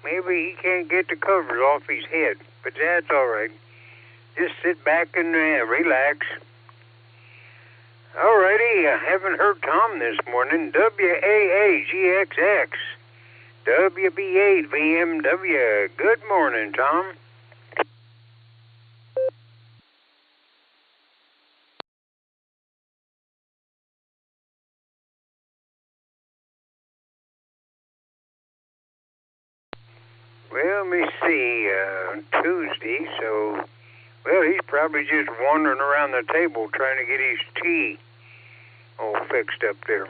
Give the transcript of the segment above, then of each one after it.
maybe he can't get the covers off his head, but that's all right. Just sit back and relax. All righty, I haven't heard Tom this morning. WAAGXX, WB8 VMW. Good morning, Tom. Well, let me see, Tuesday, so, well, he's probably just wandering around the table trying to get his tea all fixed up there.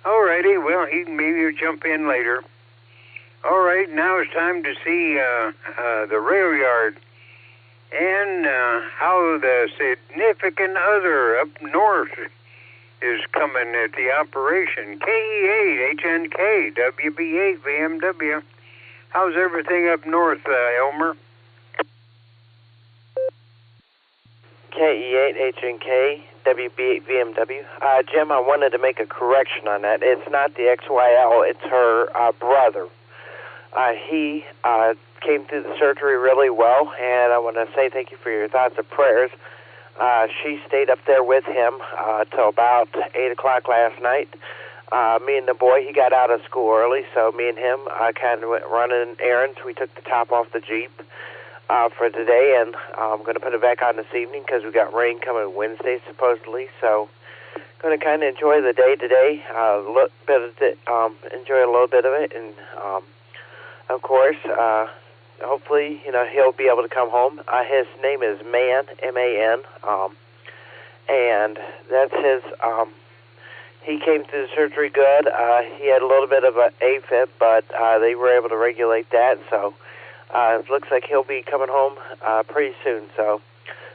All righty, well, he maybe will jump in later. All right, now it's time to see the rail yard and how the significant other up north is coming at the operation. KE8, HNK, WB8, VMW. How's everything up north, Elmer? KE8, HNK, WB8, VMW. Jim, I wanted to make a correction on that. It's not the XYL, it's her brother. He came through the surgery really well, and I want to say thank you for your thoughts and prayers. She stayed up there with him till about 8 o'clock last night. Me and the boy, he got out of school early, so me and him kind of went running errands. We took the top off the Jeep for today, and I'm going to put it back on this evening because we got rain coming Wednesday, supposedly. So going to kind of enjoy the day today, enjoy a little bit of it, and of course, hopefully, he'll be able to come home. His name is Man, M-A-N, and that's his... He came through the surgery good. He had a little bit of an AFib, but they were able to regulate that. So it looks like he'll be coming home pretty soon. So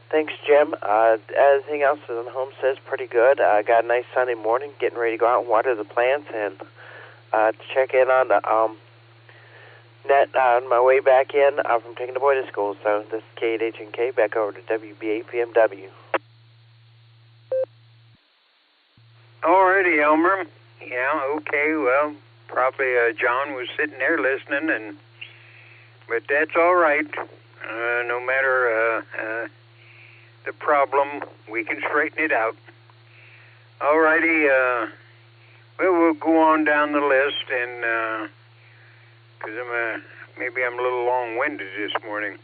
thanks, Jim. Everything else in the home says pretty good. Got a nice Sunday morning, getting ready to go out and water the plants and check in on the net on my way back in from taking the boy to school. So this is K8H&K, back over to WB8 PMW. Alrighty, Elmer. Yeah, okay, well, probably John was sitting there listening, but that's all right. No matter the problem, we can straighten it out. Alrighty, well, we'll go on down the list, and because maybe I'm a little long-winded this morning.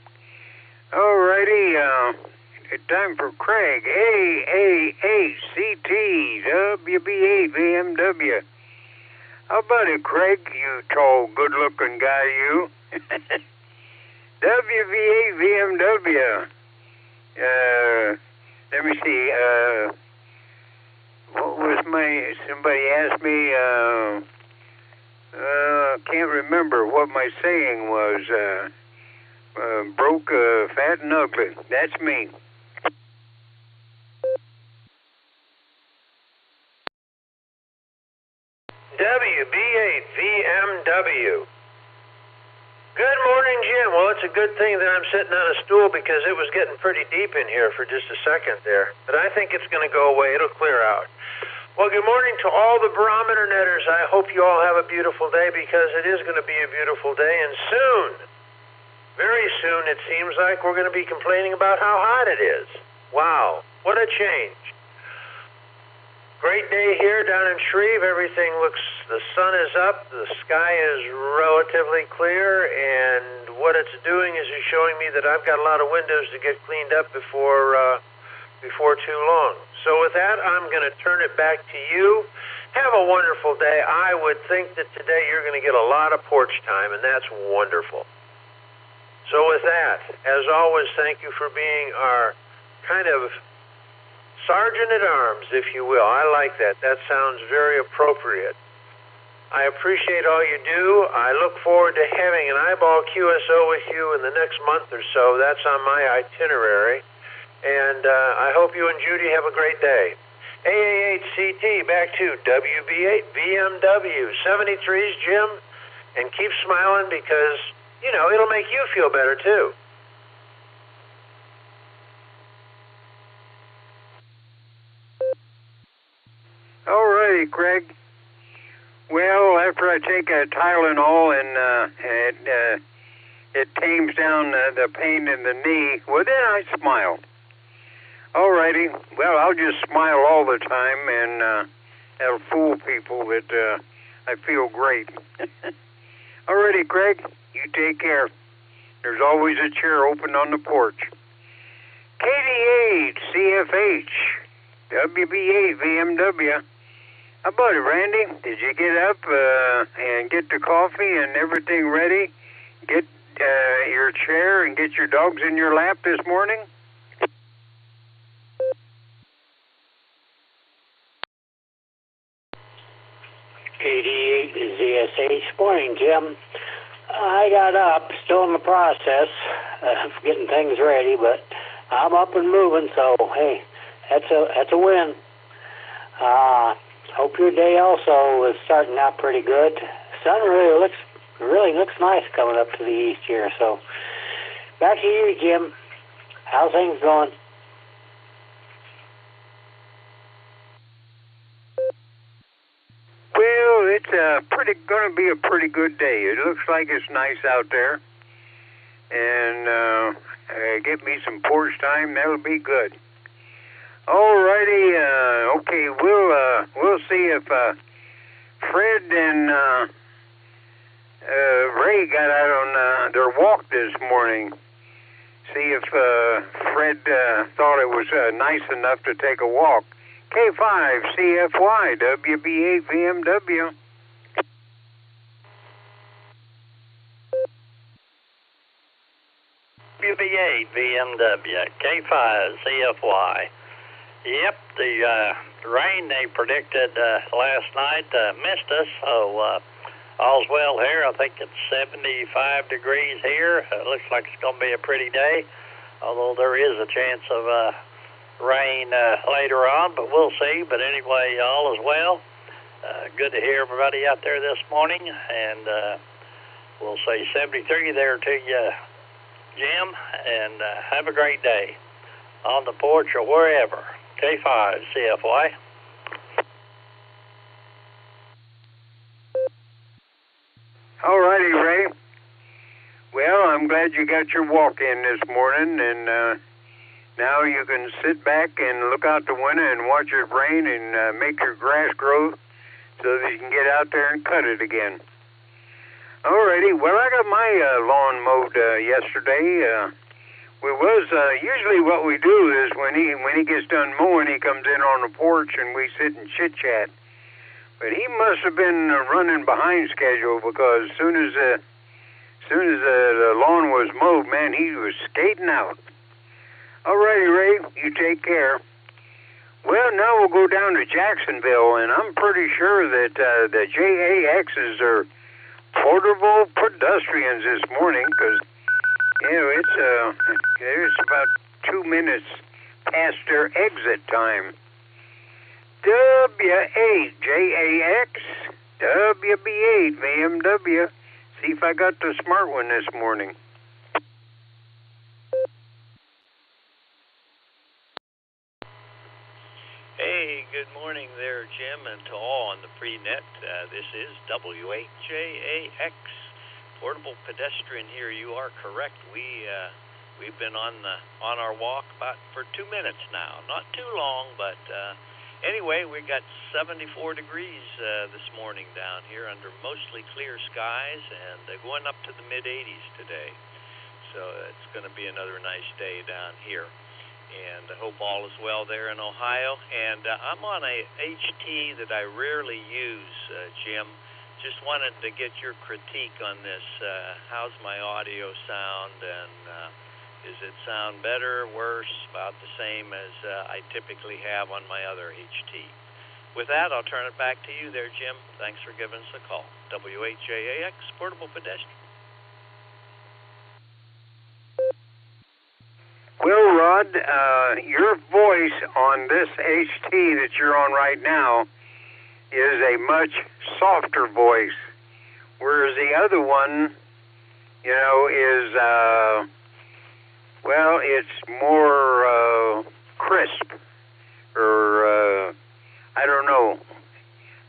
Alrighty, it's time for Craig, AAHCT, WB8, VMW. How about it, Craig, you tall, good-looking guy, you? WB8, VMW. Let me see, what was somebody asked me, can't remember what my saying was, broke, fat, and ugly. That's me. WB8 VMW. Good morning, Jim. Well, it's a good thing that I'm sitting on a stool because it was getting pretty deep in here for just a second there. But I think it's going to go away. It'll clear out. Well, good morning to all the Barometer Netters. I hope you all have a beautiful day because it is going to be a beautiful day. And soon, very soon, it seems like we're going to be complaining about how hot it is. Wow, what a change. Great day here down in Shreve. Everything looks, the sun is up, the sky is relatively clear, and what it's doing is it's showing me that I've got a lot of windows to get cleaned up before too long. So with that, I'm going to turn it back to you. Have a wonderful day. I would think that today you're going to get a lot of porch time, and that's wonderful. So with that, as always, thank you for being our kind of Sergeant-at-Arms, if you will. I like that. That sounds very appropriate. I appreciate all you do. I look forward to having an eyeball QSO with you in the next month or so. That's on my itinerary. And I hope you and Judy have a great day. AAHCT, back to WB8 VMW. 73's, Jim. And keep smiling because, it'll make you feel better, too. All righty, Craig. Well, after I take a Tylenol and it tames down the pain in the knee, well, then I smile. All righty. Well, I'll just smile all the time, and that'll fool people that I feel great. All righty, Craig. You take care. There's always a chair open on the porch. KD8, CFH, WB8, VMW. How about it, Randy? Did you get up and get the coffee and everything ready? Get your chair and get your dogs in your lap this morning? KD8 is ZSH. Morning, Jim. I got up, still in the process of getting things ready, but I'm up and moving, so hey, that's a win. Hope your day also is starting out pretty good. Sun really looks nice coming up to the east here. So back to you, Jim. How's things going? Well, it's going to be a pretty good day. It looks like it's nice out there, and get me some porch time. That'll be good. Alrighty, okay. We'll see if Fred and Ray got out on their walk this morning. See if Fred thought it was nice enough to take a walk. K5 CFY WB8 VMW. WB8 VMW K5 CFY. Yep, the rain they predicted last night missed us, so all's well here. I think it's 75 degrees here. It looks like it's going to be a pretty day, although there is a chance of rain later on, but we'll see. But anyway, all is well. Good to hear everybody out there this morning, and we'll say 73 there to you, Jim, and have a great day on the porch or wherever. K5 CFY. All righty, Ray. Well, I'm glad you got your walk in this morning, and now you can sit back and look out the window and watch it rain and make your grass grow so that you can get out there and cut it again. All righty. Well, I got my lawn mowed yesterday. Usually what we do is when he gets done mowing, he comes in on the porch and we sit and chit-chat. But he must have been running behind schedule, because as soon as the lawn was mowed, man, he was skating out. All righty, Ray, you take care. Well, now we'll go down to Jacksonville, and I'm pretty sure that the JAXs are portable pedestrians this morning, because it's about 2 minutes past their exit time. W8 JAX, WB8 VMW. See if I got the smart one this morning. Hey, good morning there, Jim, and to all on the pre-net. This is W8JAX, portable pedestrian here. You are correct. We've been on our walk for 2 minutes now. Not too long, but anyway, we got 74 degrees this morning down here under mostly clear skies, and going up to the mid-80s today. So it's going to be another nice day down here. And I hope all is well there in Ohio. And I'm on a HT that I rarely use, Jim. Just wanted to get your critique on this. How's my audio sound? And does it sound better, worse, about the same as I typically have on my other HT? With that, I'll turn it back to you there, Jim. Thanks for giving us a call. W8JAX, portable pedestrian. Well, Rod, your voice on this HT that you're on right now is a much softer voice, whereas the other one, is, it's more crisp, or I don't know.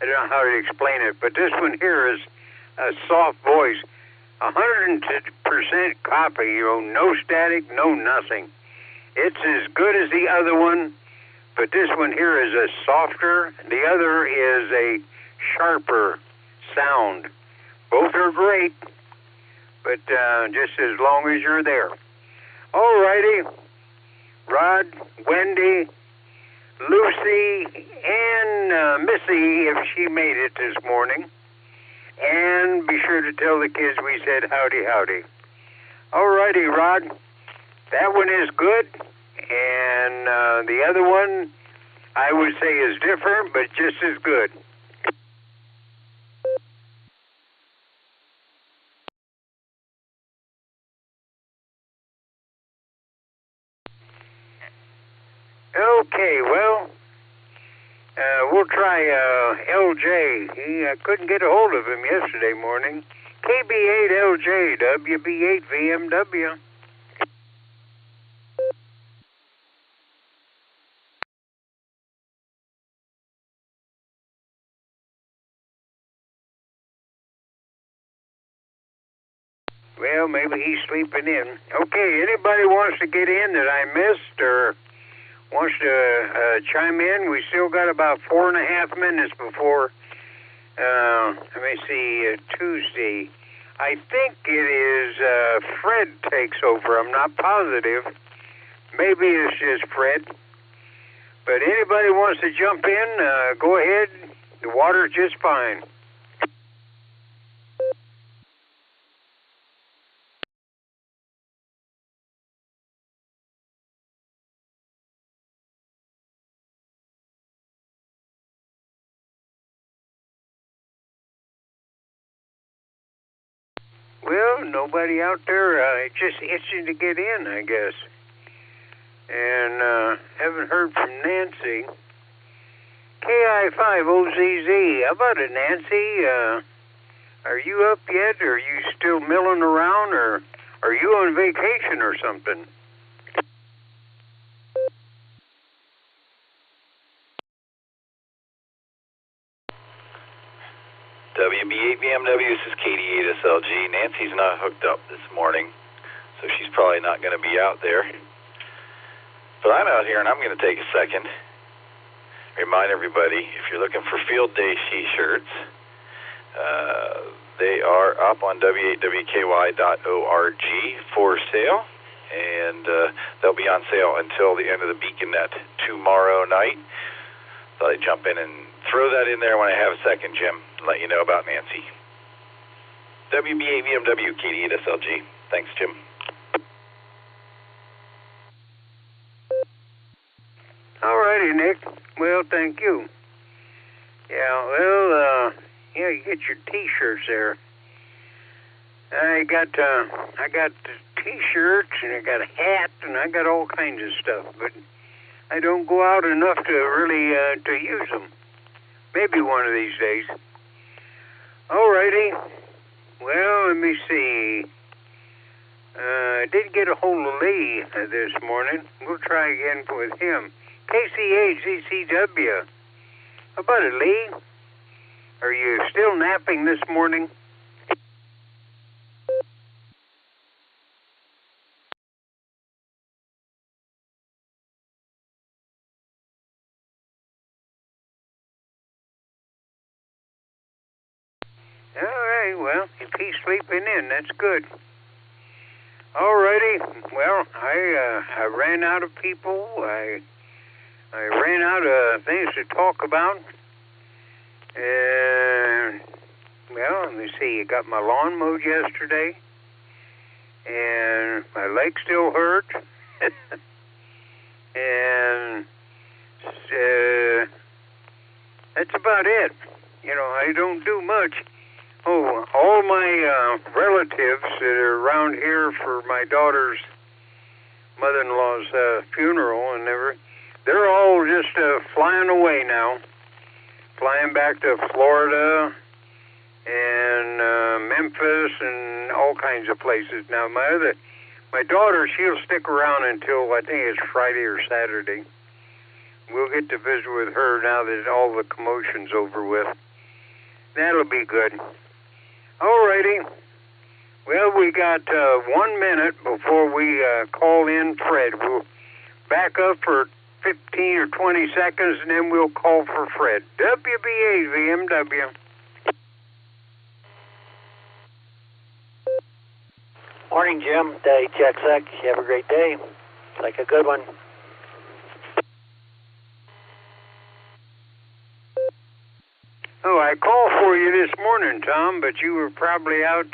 I don't know how to explain it, but this one here is a soft voice. 100% copy, no static, no nothing. It's as good as the other one, but this one here is a softer. The other is a sharper sound. Both are great, but just as long as you're there. All righty. Rod, Wendy, Lucy, and Missy, if she made it this morning. And be sure to tell the kids we said howdy, howdy. All righty, Rod. That one is good. And the other one, I would say, is different, but just as good. Okay, well, we'll try LJ. I couldn't get a hold of him yesterday morning. KB8LJ, WB8VMW. Well, maybe he's sleeping in. Okay, anybody wants to get in that I missed or wants to chime in? We still got about 4.5 minutes before, let me see, Tuesday. I think it is Fred takes over. I'm not positive. Maybe it's just Fred. But anybody wants to jump in, go ahead. The water's just fine. Well, nobody out there, just itching to get in, I guess. And haven't heard from Nancy. KI5OZZ, how about it, Nancy? Are you up yet? Are you still milling around, or are you on vacation or something? WB8BMW, this is KD8SLG. Nancy's not hooked up this morning, so she's probably not going to be out there. But I'm out here, and I'm going to take a second. Remind everybody, if you're looking for Field Day T-shirts, they are up on w8wky.org for sale, and they'll be on sale until the end of the Beacon Net tomorrow night. Thought I'd jump in and throw that in there when I have a second, Jim, and let you know about Nancy. WB8BMW, KD8SLG. Thanks, Jim. All righty, Nick. Well, thank you. Yeah, well, you get your T-shirts there. I got T-shirts, and I got a hat, and I got all kinds of stuff, but I don't go out enough to really to use them. Maybe one of these days. All righty. Well, let me see. I did get a hold of Lee this morning. We'll try again with him. KCHZCW. How about it, Lee? Are you still napping this morning? All right, well, if he's sleeping in, that's good. All righty. Well, I ran out of people. I ran out of things to talk about. And, well, let me see. I got my lawn mowed yesterday. And my leg still hurt. And that's about it. I don't do much. Oh, all my relatives that are around here for my daughter's mother-in-law's funeral and everything, they're all just flying away now. Flying back to Florida and Memphis and all kinds of places. Now, my daughter, she'll stick around until I think it's Friday or Saturday. We'll get to visit with her now that all the commotion's over with. That'll be good. All righty. Well, we got 1 minute before we call in Fred. We'll back up for 15 or 20 seconds, and then we'll call for Fred. WBA VMW. Morning, Jim. Day check sec. You have a great day. Like a good one. Oh, I called for you this morning, Tom, but you were probably out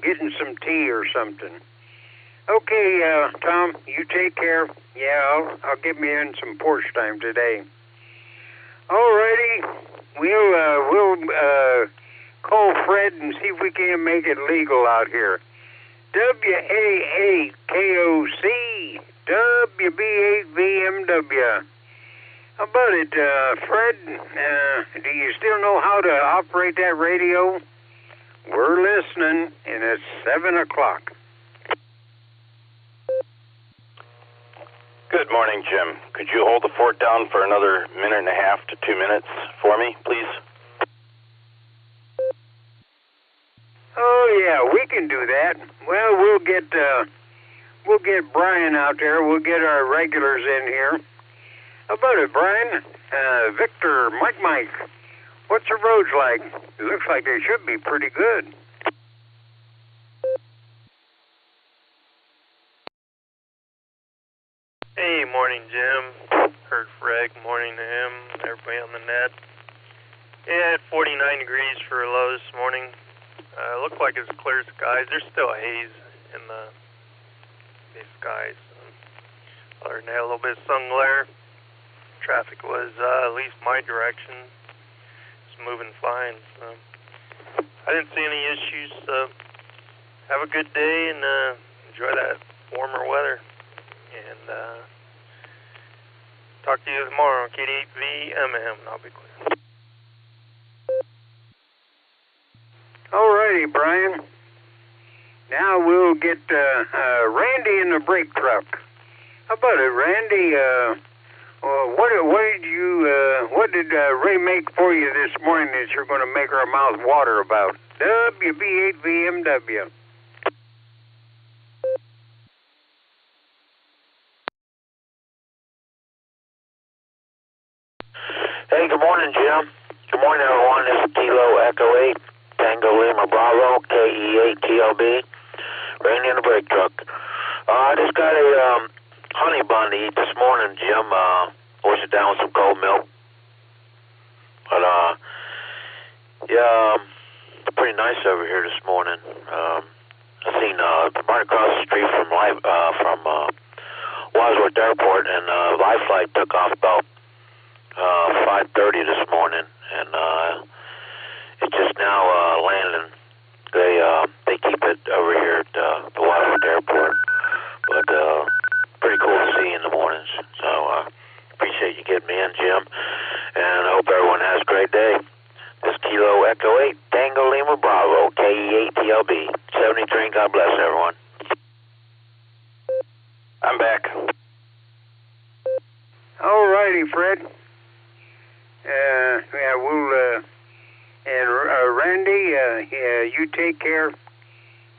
getting some tea or something. Okay, Tom, you take care. Yeah, I'll get me in some Porsche time today. Alrighty, we'll call Fred and see if we can make it legal out here. WAAKOC, WB8 VMW. How about it, Fred? Do you still know how to operate that radio? We're listening, and it's 7 o'clock. Good morning, Jim. Could you hold the fort down for another minute and a half to 2 minutes for me, please? Oh yeah, we can do that. Well, we'll get Brian out there. We'll get our regulars in here. How about it, Brian? Victor, Mike. What's the roads like? It looks like they should be pretty good. Hey, morning, Jim. Heard Fred. Morning to him. Everybody on the net. Yeah, 49 degrees for a low this morning. Looked like it's clear skies. There's still haze in the skies. Other than that, a little bit of sun glare. Traffic was, at least my direction, it's moving fine. So I didn't see any issues. So have a good day and enjoy that warmer weather. And talk to you tomorrow on KD8VMM, and I'll be clear. All righty, Brian. Now we'll get Randy in the brake truck. How about it, Randy? What did Ray make for you this morning that you're going to make our mouth water about? WB8 VMW. Hey, good morning, Jim. Good morning, everyone. This is Kilo Echo 8, Tango Lima Bravo, KE8 TLB. Randy in the brake truck. I just got a honey bun to eat this morning, Jim. Wash it down with some cold milk. But, yeah, it's pretty nice over here this morning. I seen right across the street from Wadsworth Airport, and Life Flight took off about 5:30 this morning, and it's just now landing. They keep it over here at the Wadsworth Airport, but pretty cool to see in the mornings. So appreciate you getting me in, Jim, and I hope everyone has a great day. This is Kilo Echo 8, Tango Lima Bravo, KE8 TLB, 73. God bless everyone. I'm back. All righty, Fred. Yeah, we'll, and Randy, you take care.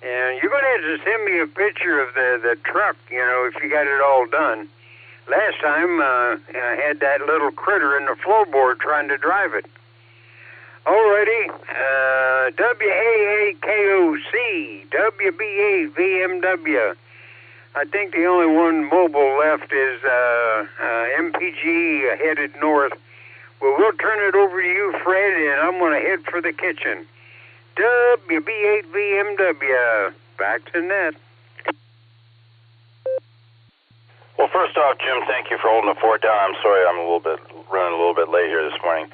And you're going to have to send me a picture of the truck, if you got it all done. Last time, I had that little critter in the floorboard trying to drive it. Alrighty, WAAKOC, WB8 VMW. I think the only one mobile left is MPG headed north. Well, we'll turn it over to you, Fred, and I'm going to head for the kitchen. WB8 VMW. Back to net. Well, first off, Jim, thank you for holding the fort down. I'm sorry I'm running a little bit late here this morning.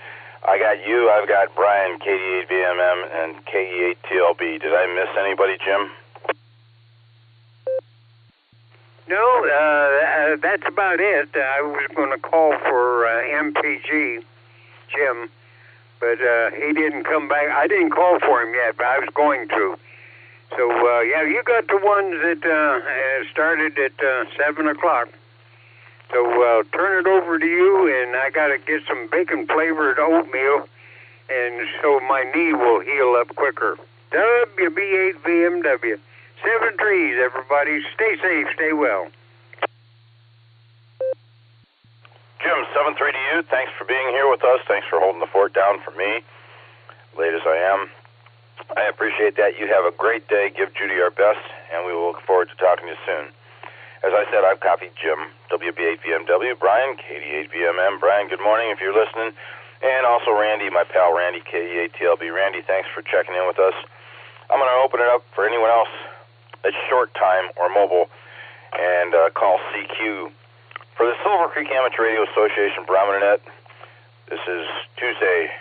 I got you, I've got Brian, KD8 VMM, and KE8 TLB. Did I miss anybody, Jim? No, that's about it. I was going to call for MPG, Jim, but he didn't come back. I didn't call for him yet, but I was going to. So, yeah, you got the ones that started at 7 o'clock. So turn it over to you, and I got to get some bacon-flavored oatmeal and so my knee will heal up quicker. WB8VMW. 7 trees, everybody. Stay safe, stay well. Jim, 7-3 to you. Thanks for being here with us. Thanks for holding the fort down for me, late as I am. I appreciate that. You have a great day. Give Judy our best, and we will look forward to talking to you soon. As I said, I've copied Jim, WB8VMW, Brian, KD8VMM. Brian, good morning if you're listening. And also Randy, my pal Randy, KD8TLB. Randy, thanks for checking in with us. I'm going to open it up for anyone else that's short time or mobile, and call CQ. For the Silvercreek Amateur Radio Association Barometer Net, this is Tuesday,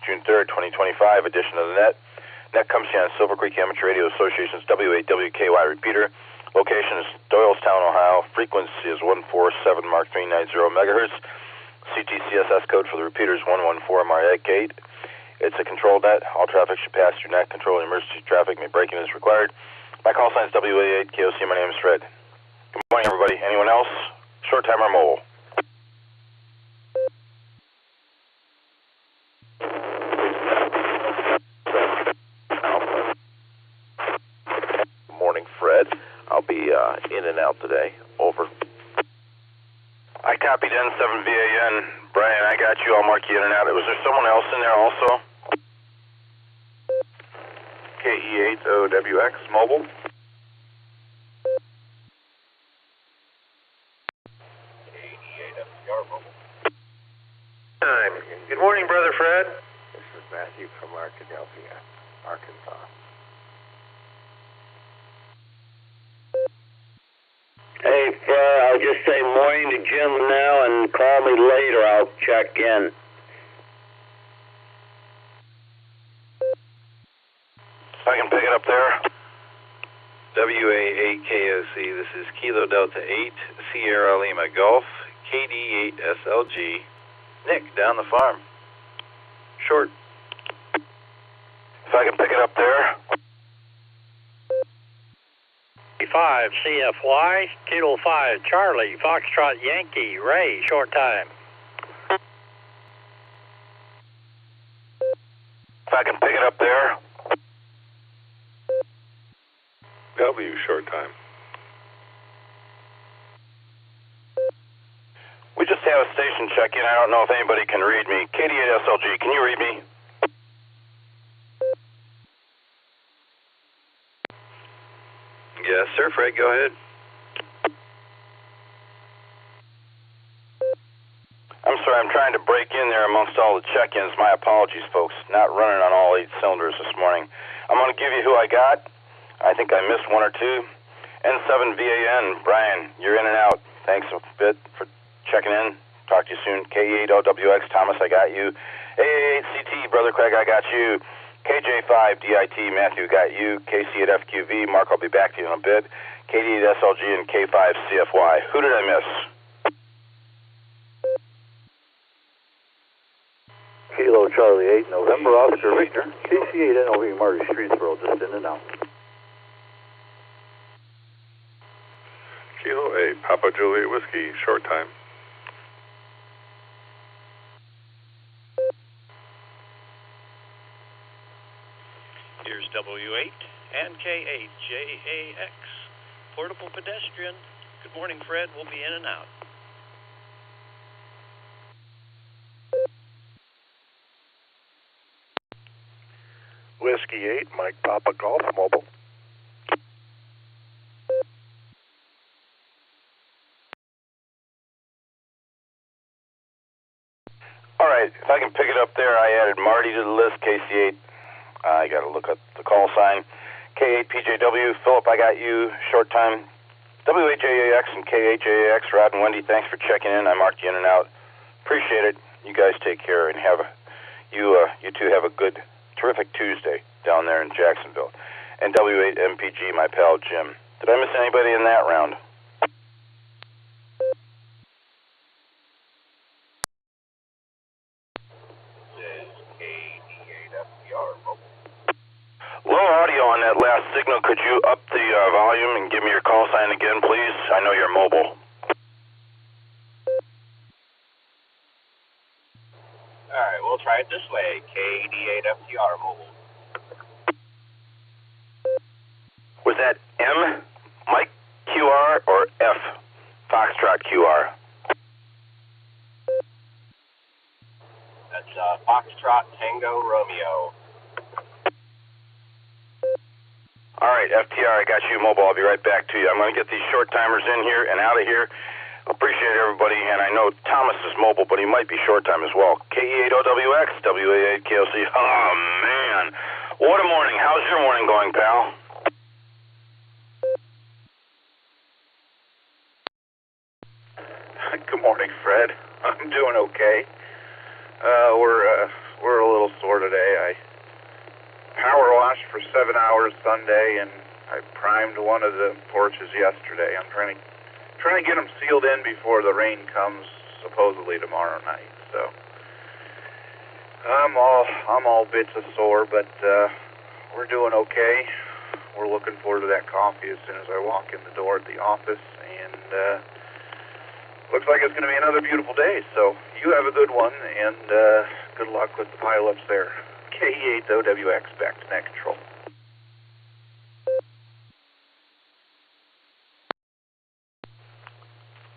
June 3rd, 2025 edition of the Net. Net comes to you on Silvercreek Amateur Radio Association's W8WKY repeater. Location is Doylestown, Ohio. Frequency is 147 Mark 390 megahertz. CTCSS code for the repeater is 114 Mark 8. It's a controlled net. All traffic should pass through net. Controlling emergency traffic may break in as required. My call sign is W88KOC. My name is Fred. Good morning, everybody. Anyone else? Short time or mobile? Good morning, Fred. I'll be in and out today. Over. I copied N7VAN. Brian, I got you. I'll mark you in and out. Was there someone else in there also? KE8OWX mobile. KE8FCR mobile. Good morning, Brother Fred. This is Matthew from Arkadelphia, Arkansas. Hey, Fred, I'll just say morning to Jim now and call me later. I'll check in. If I can pick it up there. WA8KOC, this is Kilo Delta 8, Sierra Lima Golf, KD8SLG, Nick, down the farm. Short. If I can pick it up there. 5 CFY, Kilo 5 Charlie, Foxtrot Yankee, Ray, short time. If I can pick it up there. W, short time. We just have a station check-in. I don't know if anybody can read me. KD8SLG, can you read me? Yes, sir, Fred, go ahead. I'm sorry, I'm trying to break in there amongst all the check-ins. My apologies, folks. Not running on all 8 cylinders this morning. I'm going to give you who I got. I think I missed 1 or 2. N7VAN, Brian, you're in and out. Thanks a bit for checking in. Talk to you soon. K8OWX, Thomas, I got you. AA8CT, Brother Craig, I got you. KJ5DIT, Matthew, got you. KC8FQV, Mark, I'll be back to you in a bit. KD8SLG and K5CFY. Who did I miss? Kilo Charlie 8, November, Oscar Victor. KC8 NOV, Marty Streetsboro, just in and out. Kilo 8, Papa Juliet Whiskey, short time. Here's W8 and K8JAX, portable pedestrian. Good morning, Fred. We'll be in and out. Whiskey 8, Mike Papa Golf, mobile. All right, if I can pick it up there, I added Marty to the list, KC8. I got to look up the call sign. K8PJW, Philip, I got you, short time. WHAAX and KHAAX, Rod and Wendy, thanks for checking in. I marked you in and out. Appreciate it. You guys take care and you two have a good, terrific Tuesday down there in Jacksonville. And W8MPG, my pal Jim. Did I miss anybody in that round? Low audio on that last signal. Could you up the volume and give me your call sign again, please? I know you're mobile. All right, well, we'll try it this way. K88FTR mobile. Was that M, Mike QR, or F, Foxtrot QR? That's Foxtrot Tango Romeo. All right, FTR, I got you mobile. I'll be right back to you. I'm going to get these short timers in here and out of here. Appreciate everybody, and I know Thomas is mobile, but he might be short time as well. KE8OWX, WA8KOC. Oh, man. What a morning. How's your morning going, pal? Good morning, Fred. I'm doing okay. We're a little sore today. I power washed for 7 hours Sunday, and I primed one of the porches yesterday. I'm trying to get them sealed in before the rain comes, supposedly tomorrow night. So I'm all bits of sore, but we're doing okay. We're looking forward to that coffee as soon as I walk in the door at the office, and looks like it's going to be another beautiful day. So you have a good one, and good luck with the pileups there. KE8OWX back to net control.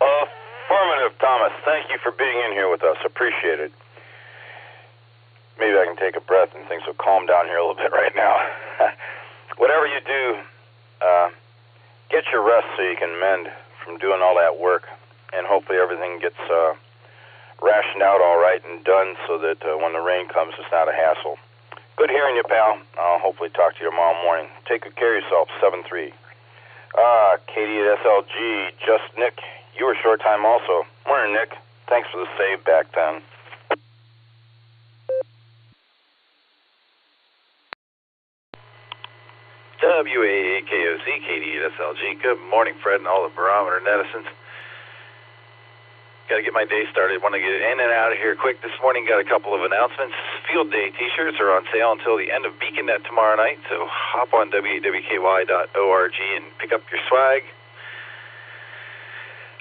Affirmative, Thomas. Thank you for being in here with us. Appreciate it. Maybe I can take a breath and things will calm down here a little bit right now. Whatever you do, get your rest so you can mend from doing all that work, and hopefully everything gets rationed out all right and done so that when the rain comes, it's not a hassle. Good hearing you, pal. I'll hopefully talk to you tomorrow morning. Take good care of yourself, 7-3. Katie at SLG, just Nick. You were short time also. Morning, Nick. Thanks for the save back then. WAAKOC, Katie at SLG. Good morning, Fred, and all the Barometer Netizens. Got to get my day started. Want to get in and out of here quick this morning. Got a couple of announcements. Field Day T-shirts are on sale until the end of BeaconNet tomorrow night, so hop on wwky.org and pick up your swag.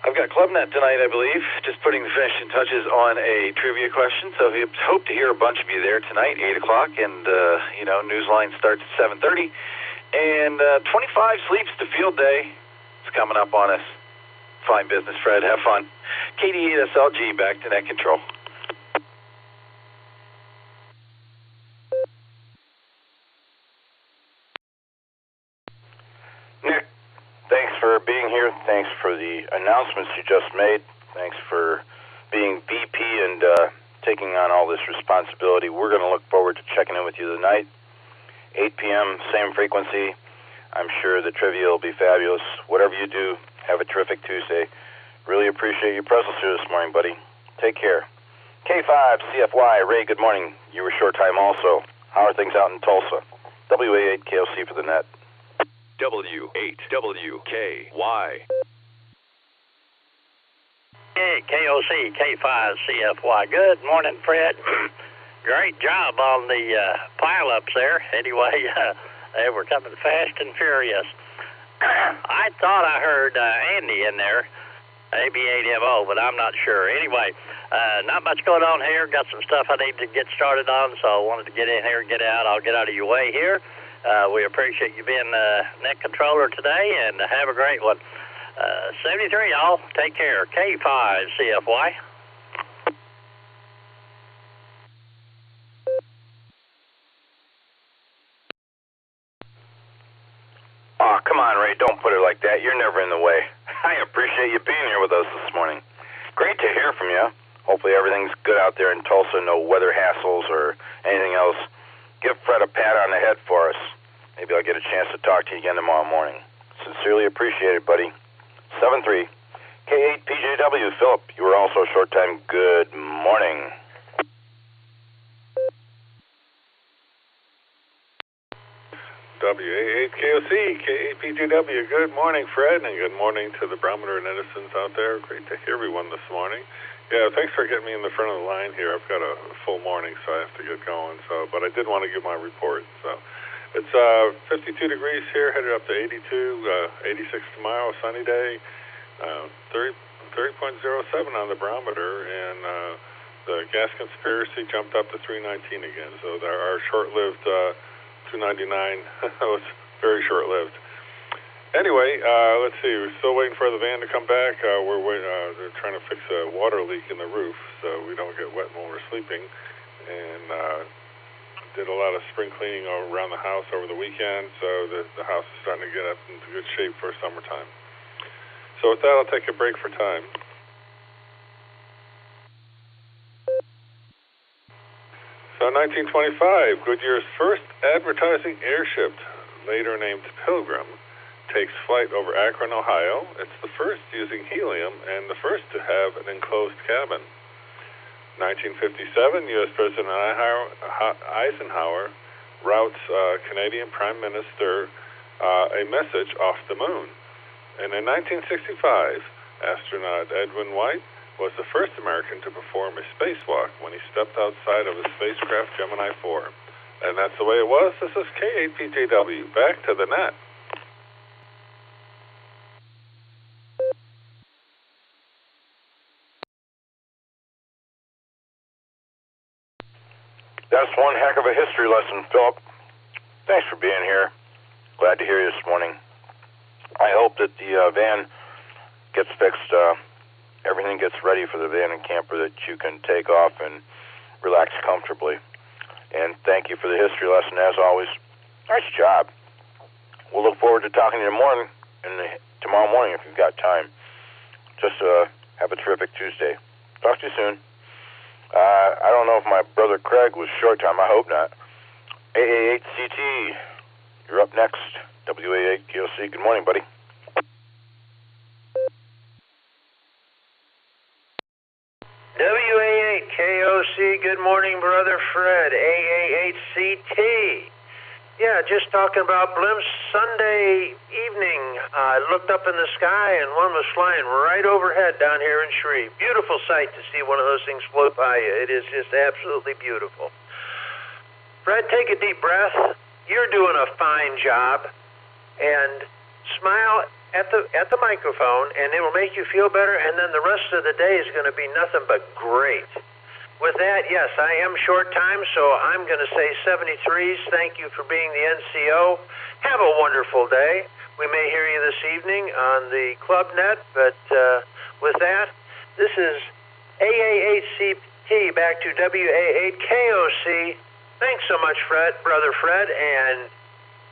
I've got ClubNet tonight, I believe, just putting the finishing touches on a trivia question, so we hope to hear a bunch of you there tonight, 8 o'clock, and, Newsline starts at 7:30. And 25 sleeps to Field Day. It's coming up on us. Fine business, Fred. Have fun. KD8SLG, back to net control. Nick, thanks for being here. Thanks for the announcements you just made. Thanks for being VP and taking on all this responsibility. We're going to look forward to checking in with you tonight. 8 p.m., same frequency. I'm sure the trivia will be fabulous. Whatever you do, have a terrific Tuesday. Really appreciate your presence here this morning, buddy. Take care. K5, CFY, Ray, good morning. You were short time also. How are things out in Tulsa? WA8KOC for the net. W8WKY. Hey, KOC, K5, CFY. Good morning, Fred. Great job on the pileups there. Anyway, they were coming fast and furious. I thought I heard Andy in there, AB8MO, but I'm not sure. Anyway, not much going on here. Got some stuff I need to get started on, so I wanted to get in here and get out. I'll get out of your way here. We appreciate you being net controller today, and have a great one. 73, y'all. Take care. K5, CFY. Oh, come on, Ray. Don't put it like that. You're never in the way. I appreciate you being here with us this morning. Great to hear from you. Hopefully everything's good out there in Tulsa. No weather hassles or anything else. Give Fred a pat on the head for us. Maybe I'll get a chance to talk to you again tomorrow morning. Sincerely appreciate it, buddy. 7-3. K8 PJW. Philip, you were also short time. Good morning. WA8KOC, K8PJW. Good morning, Fred, and good morning to the Barometer Netizens out there. Great to hear everyone this morning. Yeah, thanks for getting me in the front of the line here. I've got a full morning, so I have to get going. But I did want to give my report. So it's 52 degrees here, headed up to 82, 86 tomorrow, sunny day, 30.07 on the barometer, and the gas conspiracy jumped up to 319 again. So our short-lived 299 was very short-lived. Anyway, let's see. We're still waiting for the van to come back. They're trying to fix a water leak in the roof so we don't get wet when we're sleeping. And did a lot of spring cleaning around the house over the weekend, so the house is starting to get up into good shape for summertime. So with that, I'll take a break for time. So 1925, Goodyear's first advertising airship, later named Pilgrim, takes flight over Akron, Ohio. It's the first using helium and the first to have an enclosed cabin. 1957, U.S. President Eisenhower routes Canadian Prime Minister a message off the moon. And in 1965, astronaut Edwin White was the first American to perform a spacewalk when he stepped outside of his spacecraft Gemini 4. And that's the way it was. This is K8PJW. Back to the net. That's one heck of a history lesson, Philip. Thanks for being here. Glad to hear you this morning. I hope that the van gets fixed. Everything gets ready for the van and camper that you can take off and relax comfortably. And thank you for the history lesson, as always. Nice job. We'll look forward to talking to you tomorrow morning if you've got time. Just have a terrific Tuesday. Talk to you soon. I don't know if my brother Craig was short time. I hope not. AA8CT, you're up next. WA8KOC, good morning, buddy. WA8KOC, good morning, brother Fred. AA8CT. Yeah, just talking about blimps. Sunday evening, I looked up in the sky and one was flying right overhead down here in Shreve. Beautiful sight to see one of those things float by you. It is just absolutely beautiful. Fred, take a deep breath. You're doing a fine job. And smile at the microphone, and it will make you feel better, and then the rest of the day is going to be nothing but great. With that, yes, I am short time, so I'm going to say 73s. Thank you for being the NCO. Have a wonderful day. We may hear you this evening on the Club Net, but with that, this is AA8CT back to WA8KOC. Thanks so much, Brother Fred, and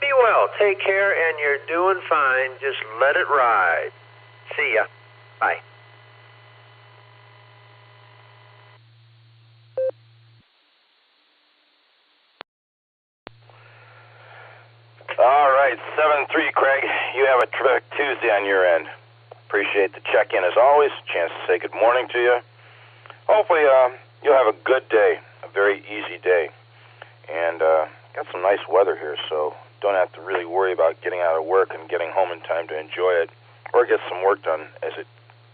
be well. Take care, and you're doing fine. Just let it ride. See ya. Bye. All right, 7-3, Craig. You have a terrific Tuesday on your end. Appreciate the check-in as always. Chance to say good morning to you. Hopefully you'll have a good day, a very easy day. And got some nice weather here, so don't have to really worry about getting out of work and getting home in time to enjoy it or get some work done, as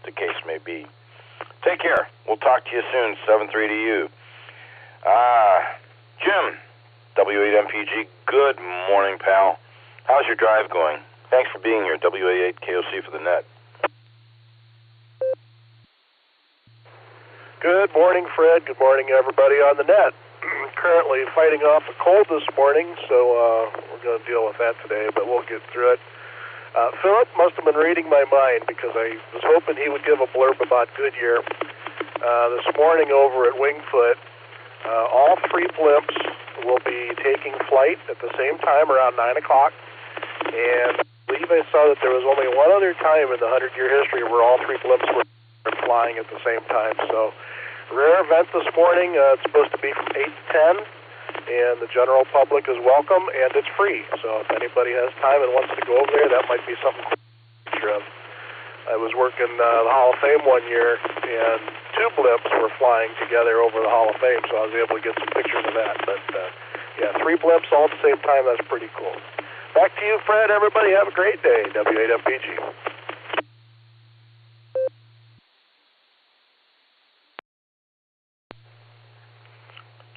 the case may be. Take care. We'll talk to you soon. 7-3 to you. Jim, W8MPG, good morning, pal. How's your drive going? Thanks for being here. WA8KOC for the net. Good morning, Fred. Good morning, everybody on the net. Currently fighting off a cold this morning, so we're going to deal with that today, but we'll get through it. Philip must have been reading my mind because I was hoping he would give a blurb about Goodyear. This morning over at Wingfoot, all three blimps will be taking flight at the same time around 9 o'clock, and I believe I saw that there was only one other time in the 100-year history where all three blimps were flying at the same time, so rare event this morning. It's supposed to be from 8 to 10, and the general public is welcome, and it's free. So if anybody has time and wants to go over there, that might be something cool to picture of. I was working the Hall of Fame one year, and two blimps were flying together over the Hall of Fame, so I was able to get some pictures of that. But yeah, three blimps all at the same time, that's pretty cool. Back to you, Fred. Everybody have a great day. W8MPG.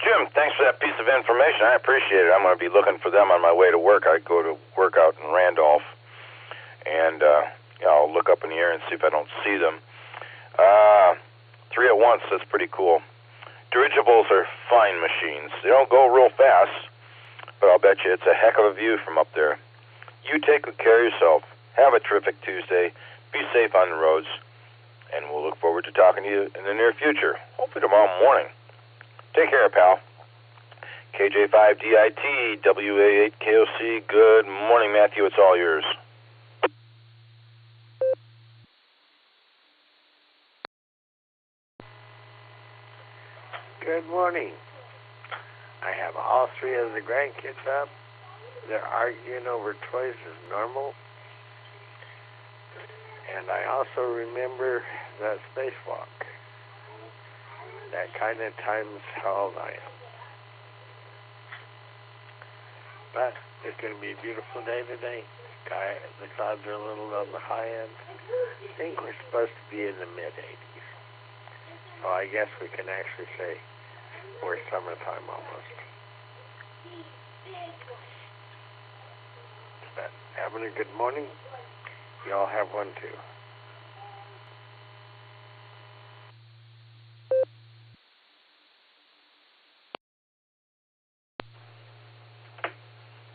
Jim, thanks for that piece of information. I appreciate it. I'm going to be looking for them on my way to work. I go to work out in Randolph, and I'll look up in the air and see if I don't see them. Three at once, that's pretty cool. Dirigibles are fine machines. They don't go real fast, but I'll bet you it's a heck of a view from up there. You take good care of yourself. Have a terrific Tuesday. Be safe on the roads. And we'll look forward to talking to you in the near future, hopefully tomorrow morning. Take care, pal. KJ5DIT, WA8KOC. Good morning, Matthew. It's all yours. Good morning. I have all three of the grandkids up. They're arguing over toys as normal. And I also remember that spacewalk. That kind of times how old I am. But it's going to be a beautiful day today. The clouds are a little on the high end. I think we're supposed to be in the mid-80s. So I guess we can actually say we're summertime almost. But having a good morning. You all have one too.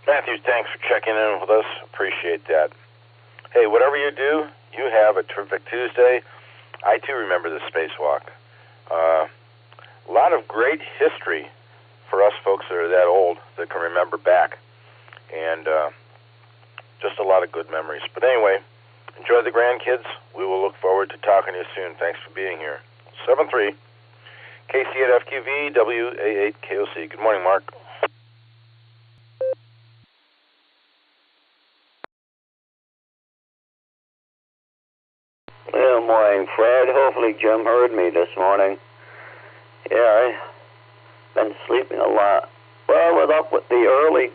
Matthew, thanks for checking in with us. Appreciate that. Hey, whatever you do, you have a terrific Tuesday. I too remember the spacewalk. A lot of great history for us folks that are that old that can remember back. And just a lot of good memories. But anyway, enjoy the grandkids. We will look forward to talking to you soon. Thanks for being here. 7-3, KC8FQV, WA8KOC. Good morning, Mark. Good morning, Fred. Hopefully Jim heard me this morning. Yeah, I've been sleeping a lot. Well, I was up with the early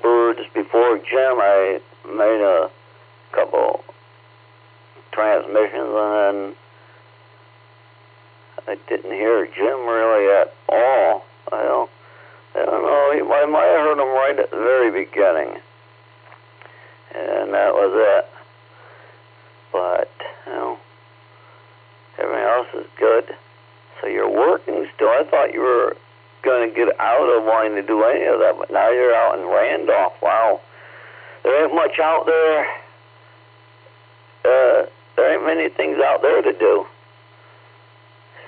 birds before Jim. I made a couple transmissions, and then I didn't hear Jim really at all. I don't know. I might have heard him right at the very beginning, and that was it. But, everything else is good. So you're working still. I thought you were going to get out of wanting to do any of that, but now you're out in Randolph. Wow. There ain't much out there. There ain't many things out there to do.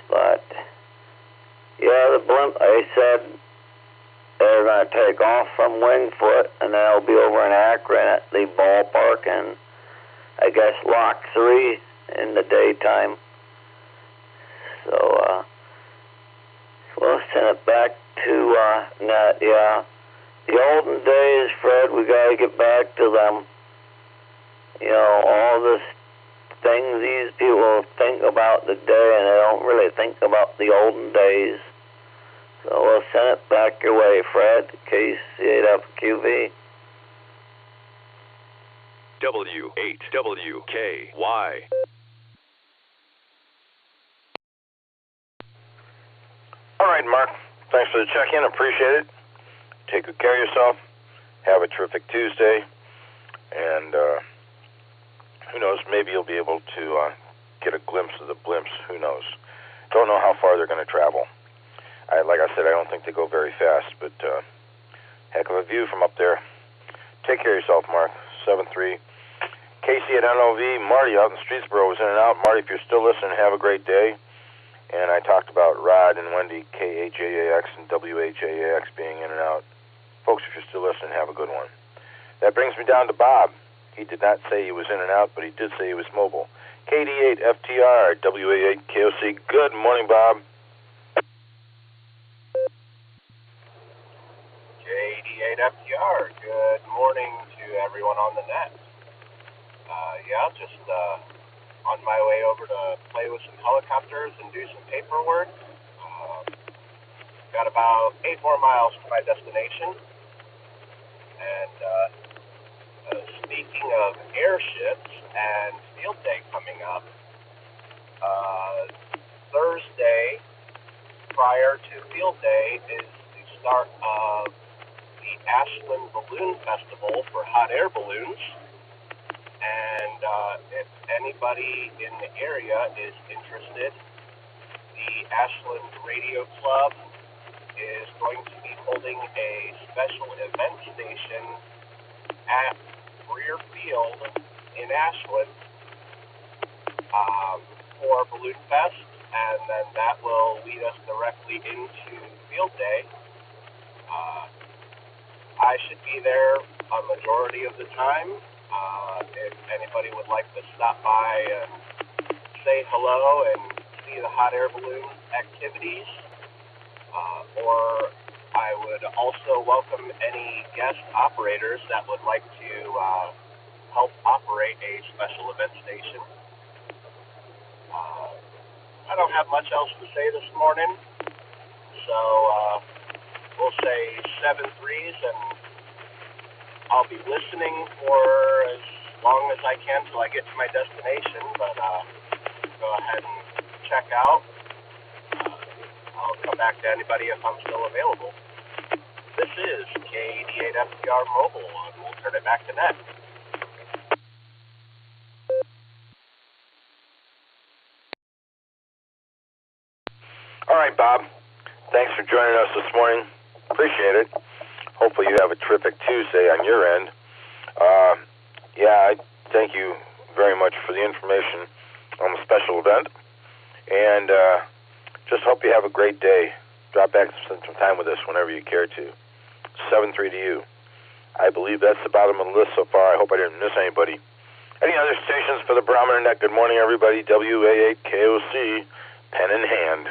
But, yeah, the blimp, I said they're going to take off from Wingfoot, and they'll be over in Akron at the ballpark, and I guess Lock 3 in the daytime. So, we'll send it back to Net. Yeah, the olden days, Fred, we got to get back to them. All the things these people think about today, and they don't really think about the olden days. So we'll send it back your way, Fred, KC8FQV. W8WKY. All right, Mark. Thanks for the check-in. Appreciate it. Take good care of yourself. Have a terrific Tuesday. And who knows, maybe you'll be able to get a glimpse of the blimps. Who knows? Don't know how far they're going to travel. Like I said, I don't think they go very fast, but heck of a view from up there. Take care of yourself, Mark. 7-3. Casey at NOV. Marty out in Streetsboro was in and out. Marty, if you're still listening, have a great day. And I talked about Rod and Wendy, KAJAX and WHAAX being in and out. Folks, if you're still listening, have a good one. That brings me down to Bob. He did not say he was in and out, but he did say he was mobile. KD8FTR, WA8KOC. Good morning, Bob. KD8FTR. Good morning to everyone on the net. Just on my way over to play with some helicopters and do some paperwork. Got about 8 more miles to my destination. And speaking of airships and field day coming up, Thursday prior to field day is the start of the Ashland Balloon Festival for hot air balloons. And if anybody in the area is interested, the Ashland Radio Club is going to be holding a special event station at Rear Field in Ashland for Balloon Fest, and then that will lead us directly into Field Day. I should be there a majority of the time. If anybody would like to stop by and say hello and see the hot air balloon activities, or I would also welcome any guest operators that would like to help operate a special event station. I don't have much else to say this morning, so we'll say 7 threes, and I'll be listening for as long as I can till I get to my destination, but go ahead and check out. I'll come back to anybody if I'm still available. This is K88FDR Mobile, and we'll turn it back to Net. All right, Bob. Thanks for joining us this morning. Appreciate it. Hopefully you have a terrific Tuesday on your end. I thank you very much for the information on the special event. And just hope you have a great day. Drop back some time with us whenever you care to. 7-3 to you. I believe that's the bottom of the list so far. I hope I didn't miss anybody. Any other stations for the Barometer Net? Good morning, everybody. WA8KOC, pen in hand.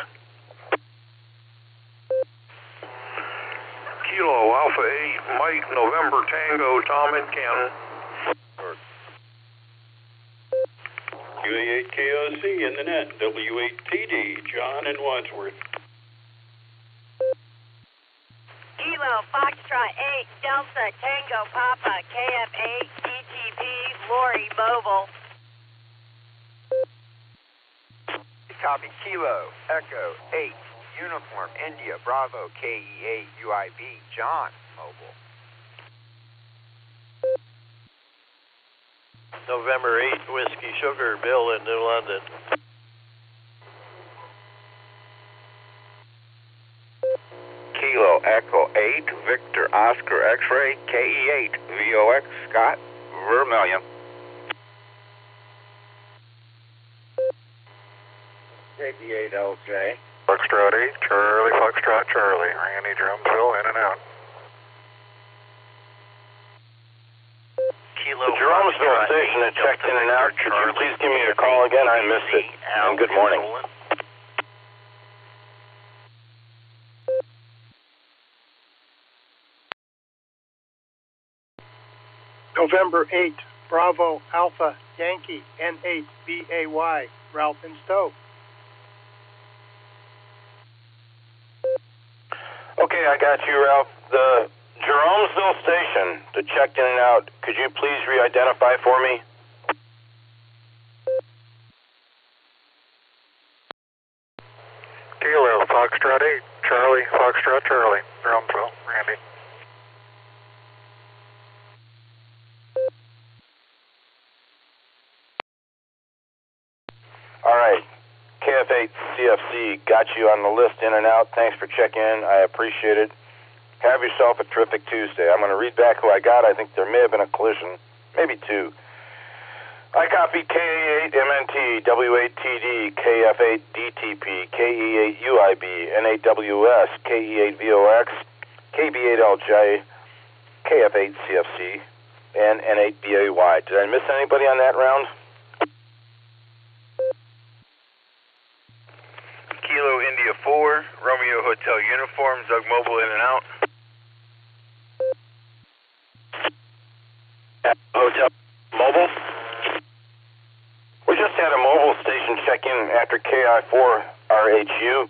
Kilo Alpha 8, Mike, November Tango, Tom and Ken. UA8KOC in the net, W8PD, John and Wadsworth. Kilo Foxtrot 8, Delta Tango Papa, KF8, DTP, Lori Mobile. Copy, Kilo Echo 8. Uniform India Bravo KE8 UIB John Mobile. November 8th Whiskey Sugar Bill in New London. Kilo Echo 8 Victor Oscar X-Ray KE8 VOX Scott Vermilion. JP8LJ. Foxtrot 8, Charlie, Foxtrot, Charlie. Randy Drumsville, in and out. The Jeromesville station that checked in and out. Could you please give me a call again? I missed it. And good morning. November 8, Bravo Alpha Yankee N8 BAY, Ralph and Stowe. Okay, I got you, Ralph. The Jeromesville station that checked in and out, could you please re-identify for me? Kilo Foxtrot 8, Charlie, Foxtrot, Charlie. Jeromesville, Randy. All right. KF8 CFC got you on the list in and out. Thanks for checking in. I appreciate it. Have yourself a terrific Tuesday. I'm going to read back who I got. I think there may have been a collision, maybe two. I copy KA8 MNT, W8TD, KF8 DTP, KE8 UIB, N8WS, KE8 VOX, KB8LJ, KF8 CFC, and N8 BAY. Did I miss anybody on that round? Kilo India 4, Romeo Hotel Uniform, Zug Mobile in and out. Hotel Mobile? We just had a mobile station check in after KI4 RHU.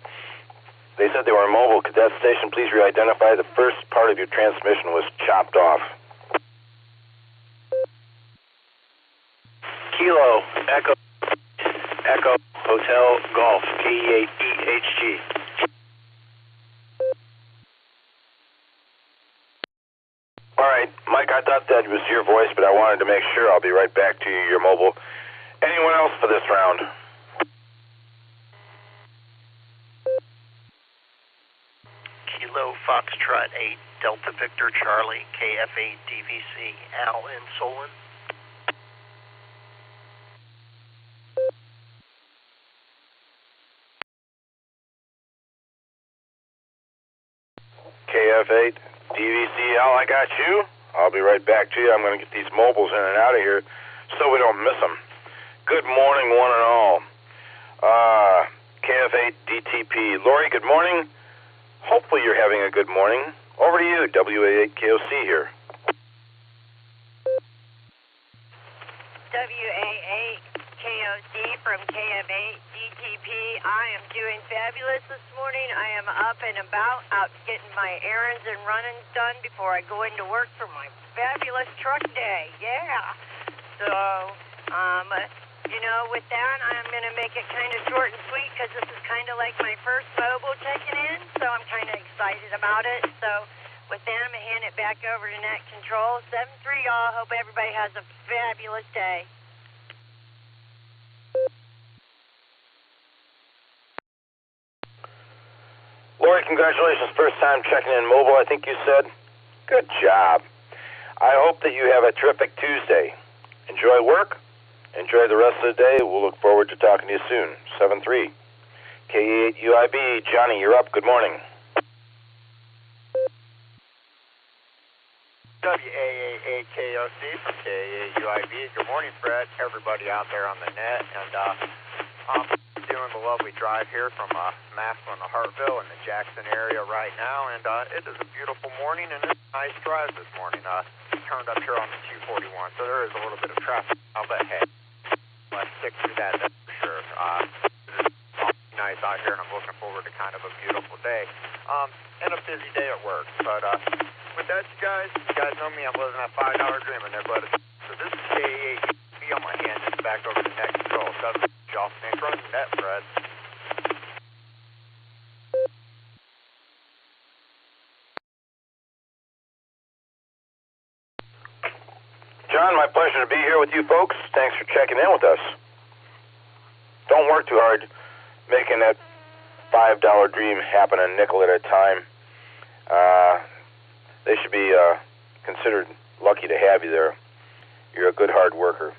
They said they were mobile. Could that station please re-identify? The first part of your transmission was chopped off. Kilo Echo Hotel Golf KE8EHG. All right, Mike, I thought that was your voice, but I wanted to make sure. I'll be right back to you, your mobile. Anyone else for this round? Kilo Foxtrot 8 Delta Victor Charlie KF8 DVC Al in Solon. KF8 DVC Al, I got you. I'll be right back to you. I'm going to get these mobiles in and out of here so we don't miss them. Good morning, one and all. KF8 DTP. Lori, good morning. Hopefully you're having a good morning. Over to you, WA8KOC here. WA8KOC from KF8 DTP. I am doing fabulous this morning. I am up and about, out getting my errands and runnings done before I go into work for my fabulous truck day. Yeah. So, with that, I'm going to make it kind of short and sweet because this is kind of like my first mobile checking in, so I'm kind of excited about it. So, with that, I'm going to hand it back over to Net Control. 7-3, y'all. Hope everybody has a fabulous day. Lori, congratulations. First time checking in mobile, I think you said. Good job. I hope that you have a terrific Tuesday. Enjoy work. Enjoy the rest of the day. We'll look forward to talking to you soon. 7-3. KE8UIB. Johnny, you're up. Good morning. WA8KOC from KE8UIB. Good morning, Fred. Everybody out there on the net. And I'm doing the lovely drive here from Massillon to Hartville in the Jackson area right now. And it is a beautiful morning and it's a nice drive this morning. Turned up here on the 241, so there is a little bit of traffic now, but hey, let's stick to that, that's for sure. It's nice out here, and I'm looking forward to kind of a beautiful day, and a busy day at work. But with that, you guys know me, I'm living that $5 dream in there, but so this is KE8. I'm going to hand this back over to Net Control. So, y'all, thanks for running the net, Fred. John, my pleasure to be here with you folks. Thanks for checking in with us. Don't work too hard making that $5 dream happen a nickel at a time. They should be considered lucky to have you there. You're a good hard worker.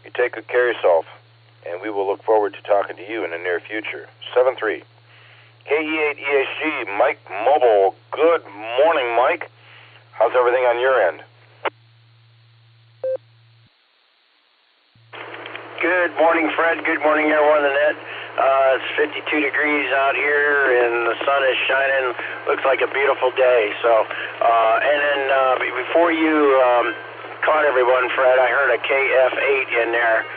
You take good care of yourself, and we will look forward to talking to you in the near future. 7-3. KE8EHG, Mike Mobile. Good morning, Mike. How's everything on your end? Good morning, Fred. Good morning, everyone on the net. It's 52 degrees out here, and the sun is shining. Looks like a beautiful day. So, and then before you caught everyone, Fred, I heard a KF8 in there.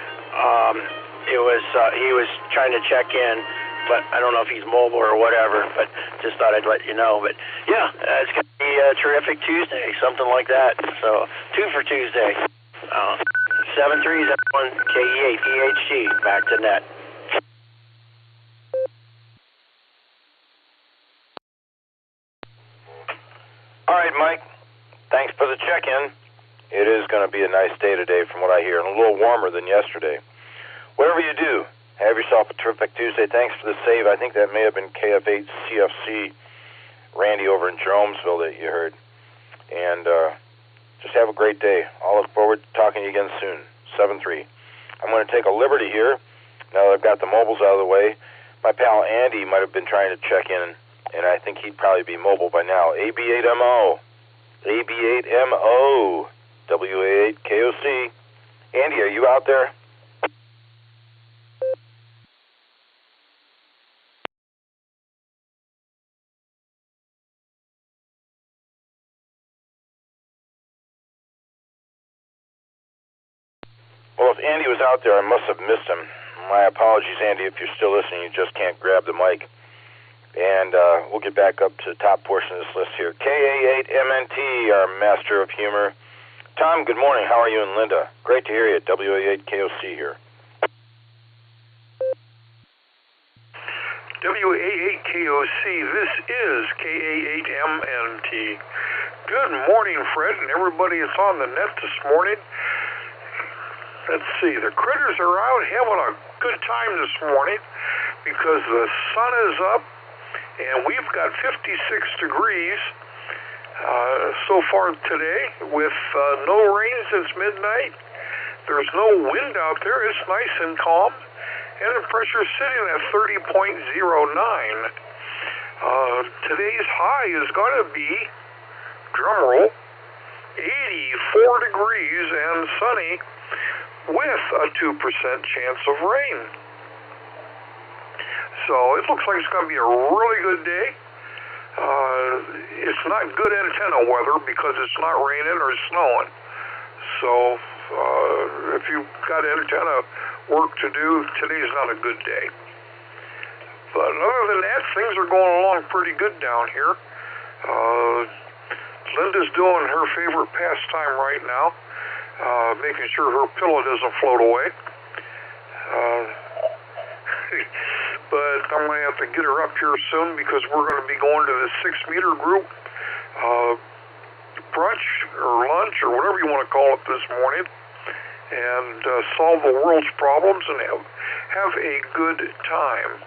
He was trying to check in, but I don't know if he's mobile or whatever. But just thought I'd let you know. But yeah, it's gonna be a terrific Tuesday, something like that. So 2 for Tuesday. 7-3 is everyone. KE8EHG. Back to net. All right, Mike. Thanks for the check-in. It is going to be a nice day today from what I hear, and a little warmer than yesterday. Whatever you do, have yourself a terrific Tuesday. Thanks for the save. I think that may have been KF8 CFC Randy over in Jeromesville that you heard. And just have a great day. I'll look forward to talking to you again soon. 7-3. I'm going to take a liberty here now that I've got the mobiles out of the way. My pal Andy might have been trying to check in, and I think he'd probably be mobile by now. AB8MO. AB8MO. WA8KOC. Andy, are you out there? Well, if Andy was out there, I must have missed him. My apologies, Andy, if you're still listening, you just can't grab the mic. And we'll get back up to the top portion of this list here. KA8MNT, our master of humor. Tom, good morning. How are you and Linda? Great to hear you. WA8KOC here. WA8KOC, this is KA8MNT. Good morning, Fred, and everybody that's on the net this morning. Let's see, the critters are out having a good time this morning because the sun is up And we've got 56 degrees so far today with no rain since midnight. There's no wind out there. It's nice and calm. And the pressure's sitting at 30.09. Today's high is going to be, drumroll, 84 degrees and sunny with a 2% chance of rain. So it looks like it's going to be a really good day. It's not good antenna weather because it's not raining or snowing. So if you've got antenna work to do, today's not a good day. But other than that, things are going along pretty good down here. Linda's doing her favorite pastime right now, making sure her pillow doesn't float away. But I'm going to have to get her up here soon because we're going to be going to the 6-meter group brunch or lunch or whatever you want to call it this morning, and solve the world's problems and have a good time.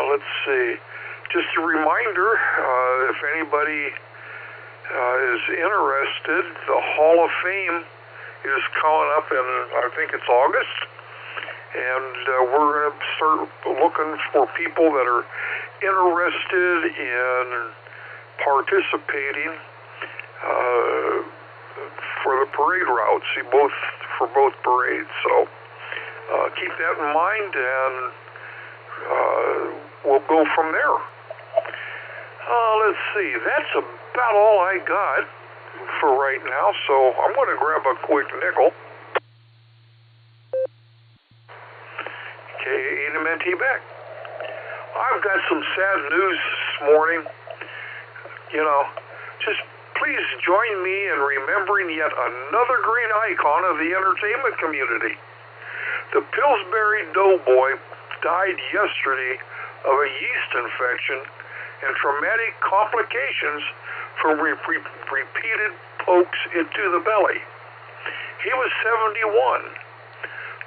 Let's see. Just a reminder, if anybody is interested, the Hall of Fame is coming up in, I think it's August, and we're going to start looking for people that are interested in participating for the parade routes, for both parades. So keep that in mind, and we'll go from there. Let's see, that's about all I got for right now, so I'm going to grab a quick nickel. KA8MNT back. I've got some sad news this morning. Just please join me in remembering yet another green icon of the entertainment community. The Pillsbury Doughboy died yesterday of a yeast infection and traumatic complications from repeated pokes into the belly. He was 71.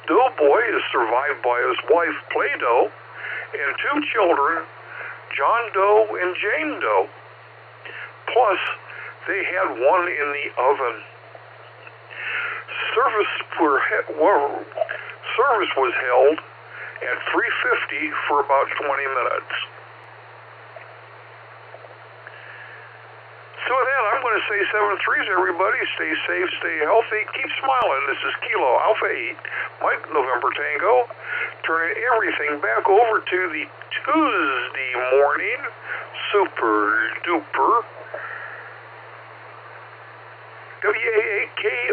Doughboy is survived by his wife, Play-Doh, and 2 children, John Doe and Jane Doe. Plus, they had one in the oven. Service was held at 3:50 for about 20 minutes. So with that, I'm going to say 7-3s, everybody. Stay safe, stay healthy, keep smiling. This is Kilo Alpha 8, Mike November Tango, turning everything back over to the Tuesday morning super duper WAAKOC.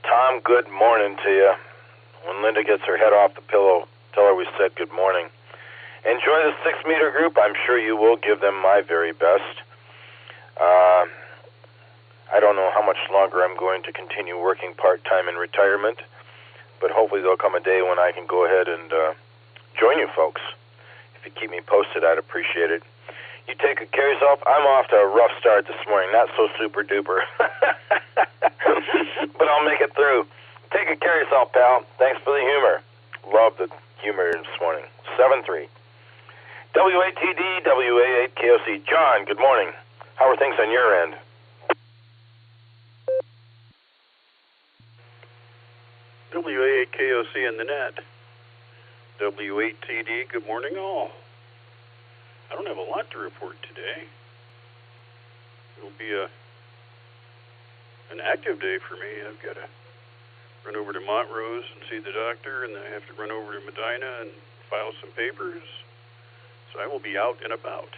Tom, good morning to you. When Linda gets her head off the pillow, tell her we said good morning. Enjoy the 6-meter group. I'm sure you will. Give them my very best. I don't know how much longer I'm going to continue working part-time in retirement, but hopefully there'll come a day when I can go ahead and join you folks. If you keep me posted, I'd appreciate it. You take good care of yourself. I'm off to a rough start this morning. Not so super-duper. But I'll make it through. Take good care of yourself, pal. Thanks for the humor. Love the humor this morning. 7-3. WATD, WA8KOC. John, good morning. How are things on your end? WA8KOC in the net. W8TD, good morning all. I don't have a lot to report today. It'll be an active day for me. I've got to run over to Montrose and see the doctor, and then I have to run over to Medina and file some papers. So I will be out and about.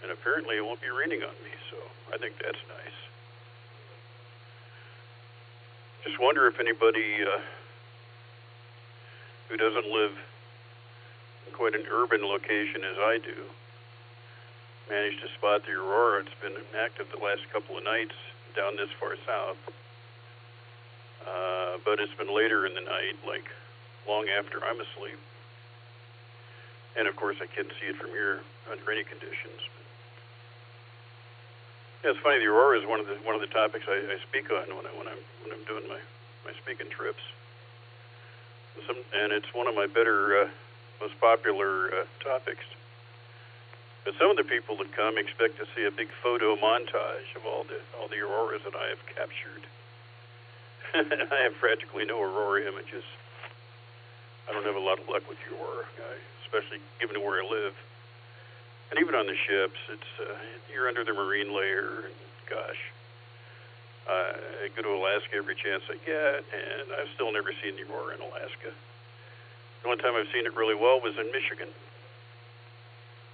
And apparently it won't be raining on me, so I think that's nice. Just wonder if anybody who doesn't live in quite an urban location as I do managed to spot the aurora. It's been active the last couple of nights down this far south. But it's been later in the night, like long after I'm asleep. And of course I can't see it from here under any conditions. Yeah, it's funny. The aurora is one of the topics I speak on when I'm doing my speaking trips. And it's one of my better, most popular topics. But some of the people that come expect to see a big photo montage of all the auroras that I have captured. And I have practically no aurora images. I don't have a lot of luck with the aurora, especially given where I live. And even on the ships, it's you're under the marine layer, and gosh, I go to Alaska every chance I get, and I've still never seen the aurora in Alaska. The only time I've seen it really well was in Michigan,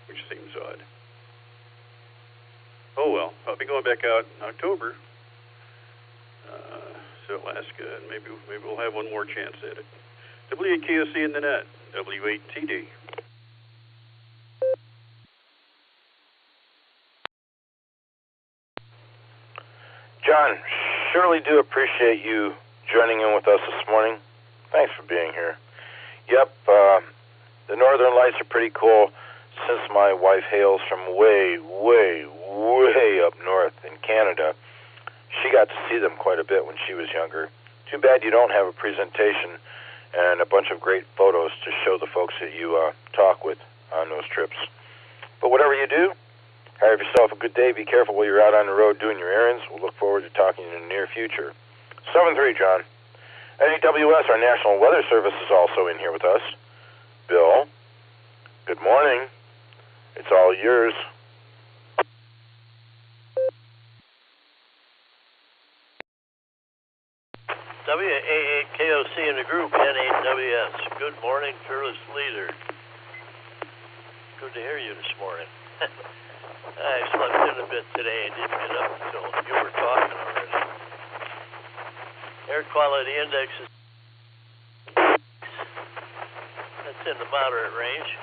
which seems odd. Oh well, I'll be going back out in October to Alaska, and maybe we'll have one more chance at it. WKOC in the net, W8TD. John, surely do appreciate you joining in with us this morning. Thanks for being here. Yep, the Northern Lights are pretty cool. Since my wife hails from way, way, way up north in Canada, she got to see them quite a bit when she was younger. Too bad you don't have a presentation and a bunch of great photos to show the folks that you talk with on those trips. But whatever you do, have yourself a good day. Be careful while you're out on the road doing your errands. We'll look forward to talking in the near future. 7-3, John. NAWS, our National Weather Service, is also in here with us. Bill, good morning. It's all yours. WAAKOC in the group, NAWS. Good morning, fearless leader. Good to hear you this morning. I slept in a bit today and didn't get up until you were talking already. Air quality index is that's in the moderate range.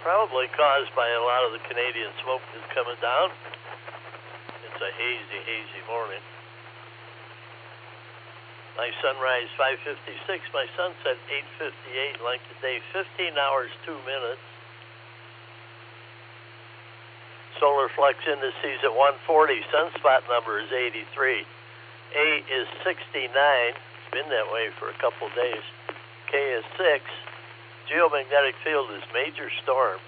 Probably caused by a lot of the Canadian smoke that's coming down. It's a hazy, hazy morning. My sunrise 5:56, my sunset 8:58, length of day 15 hours 2 minutes. Solar flux indices at 140, sunspot number is 83. A is 69, it's been that way for a couple days. K is 6, geomagnetic field is major storm.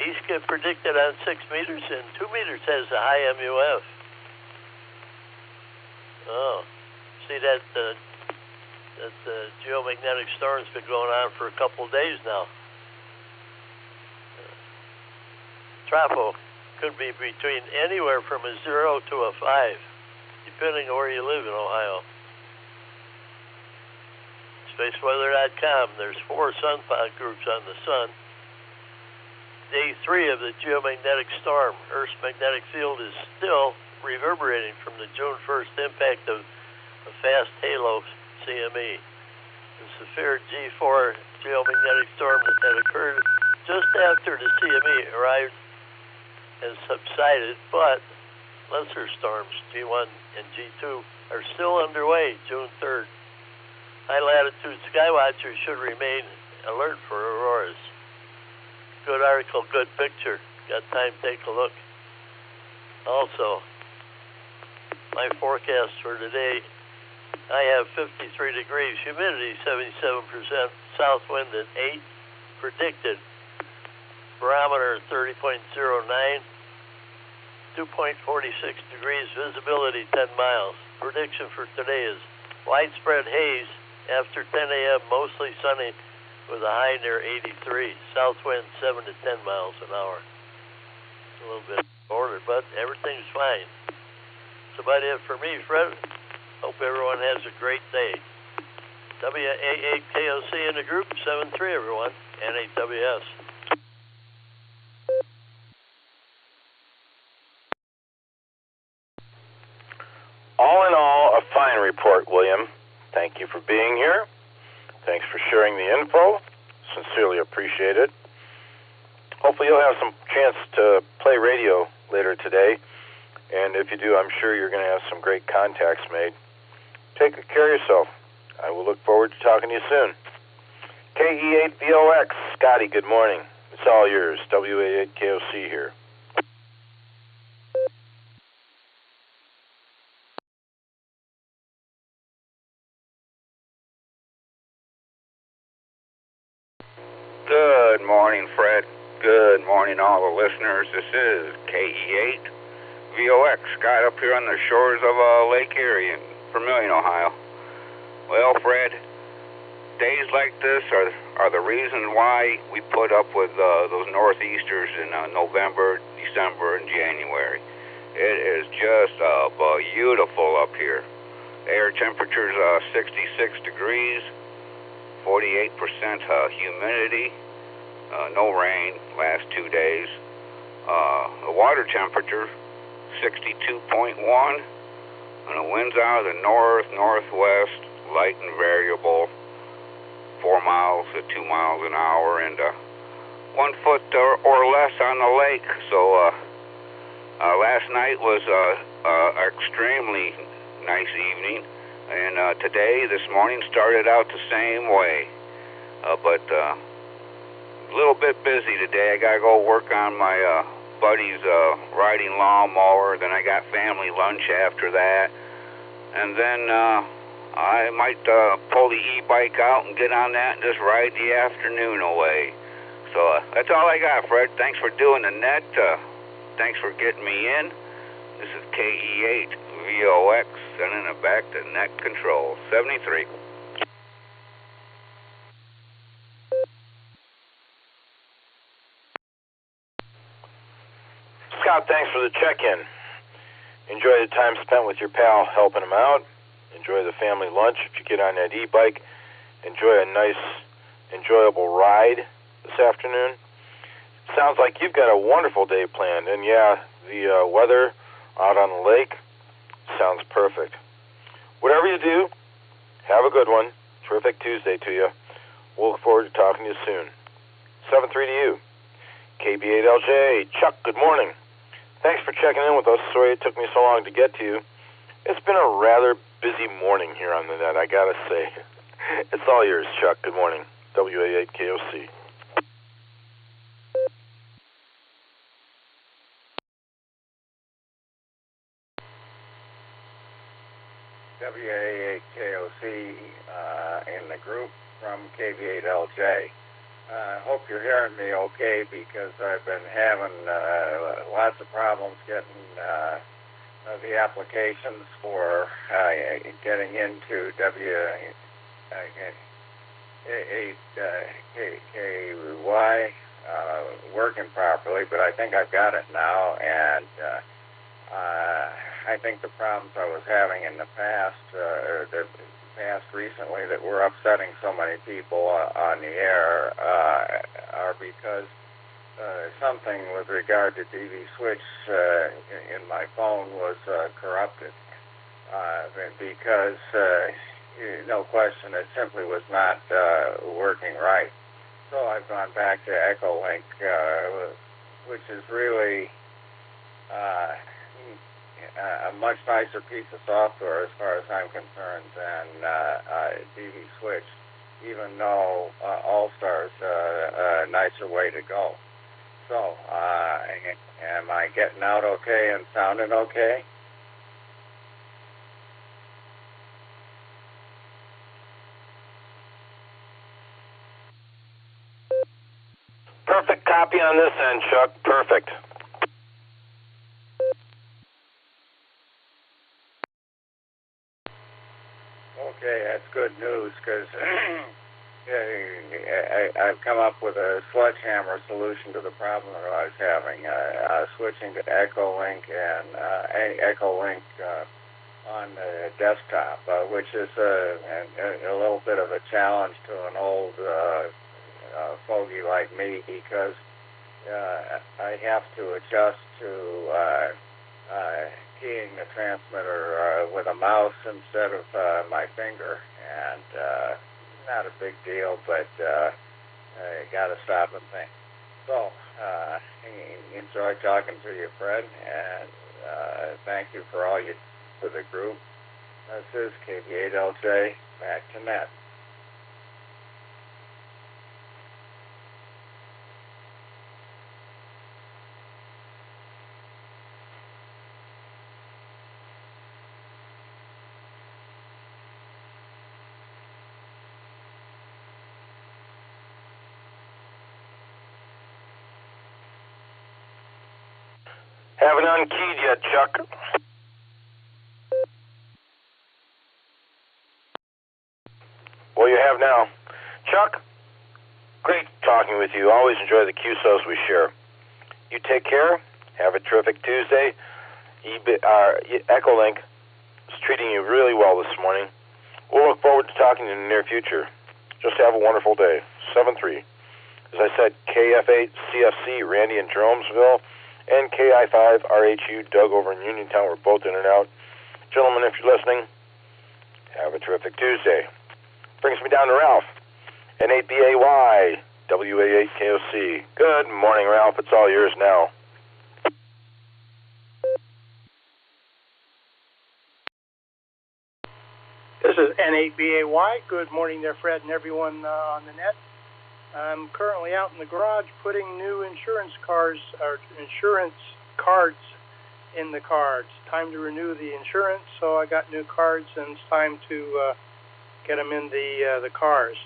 East get predicted on 6 meters and 2 meters has a high MUF. Oh, see that geomagnetic storm's been going on for a couple days now. Trapo could be between anywhere from a 0 to a 5, depending on where you live in Ohio. Spaceweather.com, there's 4 sunspot groups on the sun. Day 3 of the geomagnetic storm. Earth's magnetic field is still reverberating from the June 1st impact of a fast halo CME. The severe G4 geomagnetic storm that occurred just after the CME arrived has subsided, but lesser storms G1 and G2 are still underway June 3rd. High latitude skywatchers should remain alert for auroras. Good article, good picture. Got time to take a look. Also, my forecast for today, I have 53 degrees, humidity 77%, south wind at 8, predicted. Barometer 30.09, 2.46 degrees, visibility 10 miles. Prediction for today is widespread haze after 10 a.m., mostly sunny with a high near 83. South wind 7 to 10 miles an hour. It's a little bit border, but everything's fine. That's about it for me, Fred. Hope everyone has a great day. WAAKOC in the group, 7-3, everyone. NAWS. All in all, a fine report, William. Thank you for being here. Thanks for sharing the info. Sincerely appreciate it. Hopefully you'll have some chance to play radio later today. And if you do, I'm sure you're going to have some great contacts made. Take good care of yourself. I will look forward to talking to you soon. KE8VOX, Scotty, good morning. It's all yours. WA8KOC here. Good morning, Fred. Good morning, all the listeners. This is KE8 VOX, Scott, up here on the shores of Lake Erie in Vermilion, Ohio. Well, Fred, days like this are the reason why we put up with those northeasters in November, December, and January. It is just beautiful up here. Air temperature's 66 degrees, 48% humidity, no rain last 2 days. The water temperature 62.1, and the winds out of the north-northwest, light and variable, 4 miles to 2 miles an hour, and 1 foot or less on the lake. So last night was extremely nice evening, and this morning started out the same way, but a little bit busy today. I gotta go work on my buddy's riding lawnmower, then I got family lunch after that, and then I might pull the e-bike out and get on that and just ride the afternoon away. So that's all I got, Fred. Thanks for doing the net. Thanks for getting me in. This is KE8 VOX, sending it back to net control 73. Scott, thanks for the check-in. Enjoy the time spent with your pal helping him out. Enjoy the family lunch if you get on that e-bike. Enjoy a nice, enjoyable ride this afternoon. Sounds like you've got a wonderful day planned. And yeah, the weather out on the lake sounds perfect. Whatever you do, have a good one. Terrific Tuesday to you. We'll look forward to talking to you soon. 7-3 to you. KB8LJ. Chuck, good morning. Thanks for checking in with us. Sorry it took me so long to get to you. It's been a rather busy morning here on the net, I gotta say. It's all yours, Chuck. Good morning. WA8KOC. WA8KOC in the group from KB8LJ. Hope you're hearing me okay, because I've been having lots of problems getting the applications for getting into WA8KY working properly, but I think I've got it now, and I think the problems I was having in the past, recently, that were upsetting so many people on the air are because something with regard to DV switch in my phone was corrupted, because no question, it simply was not working right. So I've gone back to EchoLink, which is really a much nicer piece of software as far as I'm concerned than DV Switch, even though Allstar's a nicer way to go. So, am I getting out okay and sounding okay? Perfect copy on this end, Chuck. Perfect. Okay, that's good news, because I've come up with a sledgehammer solution to the problem that I was having, switching to EchoLink and EchoLink on the desktop, which is a little bit of a challenge to an old fogey like me, because I have to adjust to keying the transmitter with a mouse instead of my finger, and not a big deal, but I got to stop and think. So, enjoy talking to you, Fred, and thank you for all you do for the group. This is KB8LJ, back to net. Haven't unkeyed yet, Chuck. Well, you have now. Chuck, great talking with you. Always enjoy the QSOs we share. You take care. Have a terrific Tuesday. EchoLink is treating you really well this morning. We'll look forward to talking in the near future. Just have a wonderful day. 7-3. As I said, KF8 CFC, Randy in Jeromesville, and KI5 RHU, Doug over in Uniontown. We're both in and out. Gentlemen, if you're listening, have a terrific Tuesday. Brings me down to Ralph, N8BAY, WA8KOC. Good morning, Ralph. It's all yours now. This is N8BAY. Good morning there, Fred, and everyone on the net. I'm currently out in the garage putting new insurance cards in the cards. Time to renew the insurance, so I got new cards, and it's time to get them in the cars.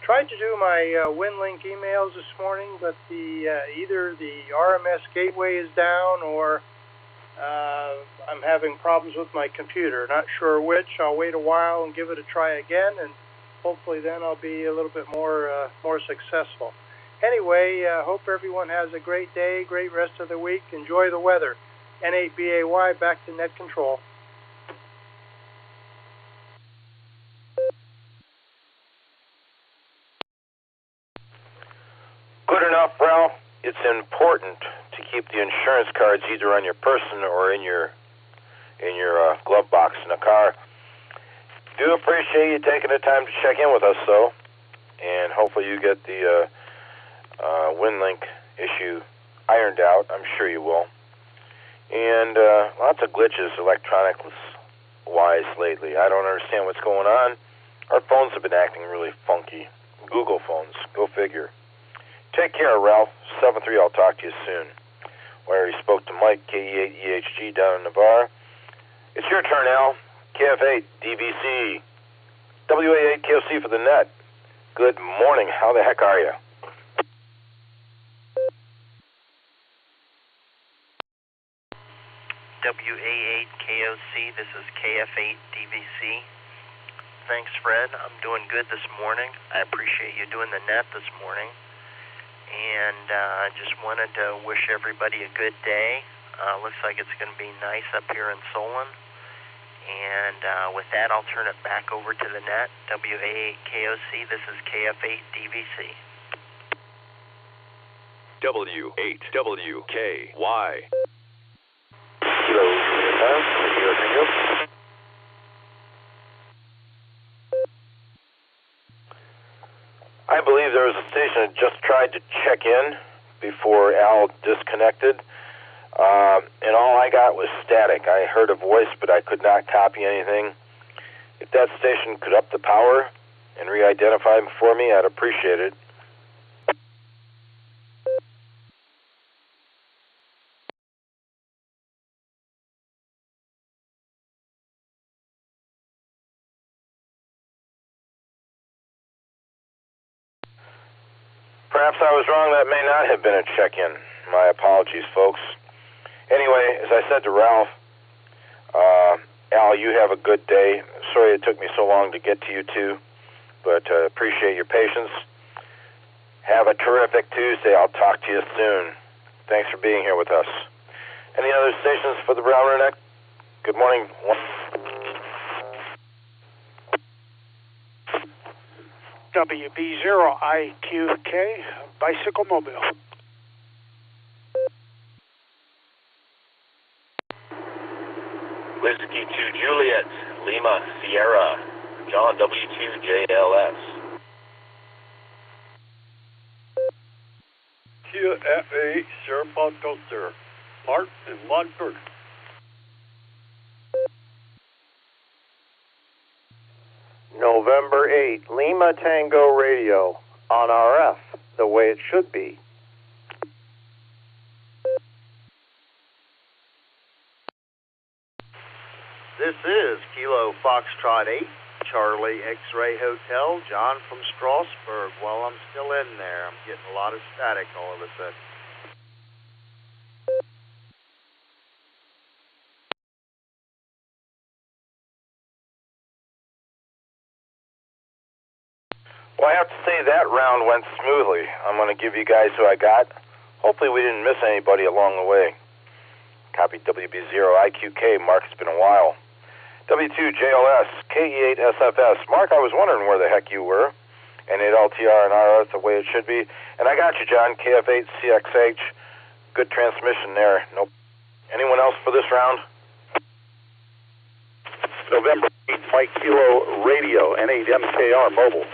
Tried to do my WinLink emails this morning, but either the RMS gateway is down or I'm having problems with my computer. Not sure which. I'll wait a while and give it a try again, and hopefully then I'll be a little bit more successful. Anyway, hope everyone has a great day, great rest of the week. Enjoy the weather. N8BAY, back to net control. Good enough, Ralph. It's important to keep the insurance cards either on your person or in your glove box in the car. Do appreciate you taking the time to check in with us, though, and hopefully you get the WinLink issue ironed out. I'm sure you will. And lots of glitches electronics-wise lately. I don't understand what's going on. Our phones have been acting really funky. Google phones, go figure. Take care, Ralph. 7-3, I'll talk to you soon. We already spoke to Mike, KE8EHG, down in the bar. It's your turn, Al. KF8, DVC, WA8KOC for the net. Good morning. How the heck are you? WA8KOC, this is KF8 DVC. Thanks, Fred. I'm doing good this morning. I appreciate you doing the net this morning. And I just wanted to wish everybody a good day. Looks like it's going to be nice up here in Solon. And with that, I'll turn it back over to the net. WA8KOC, this is KF8 DVC. W8WKY. I believe there was a station that just tried to check in before Al disconnected, and all I got was static. I heard a voice, but I could not copy anything. If that station could up the power and re-identify them for me, I'd appreciate it. Perhaps I was wrong. That may not have been a check-in. My apologies, folks. Anyway, as I said to Ralph, Al, you have a good day. Sorry it took me so long to get to you two, but appreciate your patience. Have a terrific Tuesday. I'll talk to you soon. Thanks for being here with us. Any other stations for the Barometer Net? Good morning. WB0IQK, Bicycle Mobile. Whiskey 2 Juliet, Lima Sierra, John W2JLS. QFA Sherpa Toaster, Mark and Monfort. November 8, Lima Tango Radio on RF, the way it should be. This is Kilo Foxtrot 8, Charlie X-Ray Hotel, John from Strasburg. Well, I'm still in there. I'm getting a lot of static all of a sudden. say that round went smoothly. I'm going to give you guys who I got. Hopefully we didn't miss anybody along the way. Copy WB0IQK. Mark, it's been a while. W2JLS, KE8SFS. Mark, I was wondering where the heck you were. N8LTR and RS the way it should be. And I got you, John, KF8CXH. Good transmission there. Nope. Anyone else for this round? November 8, Mike Kilo Radio, N8MKR Mobile.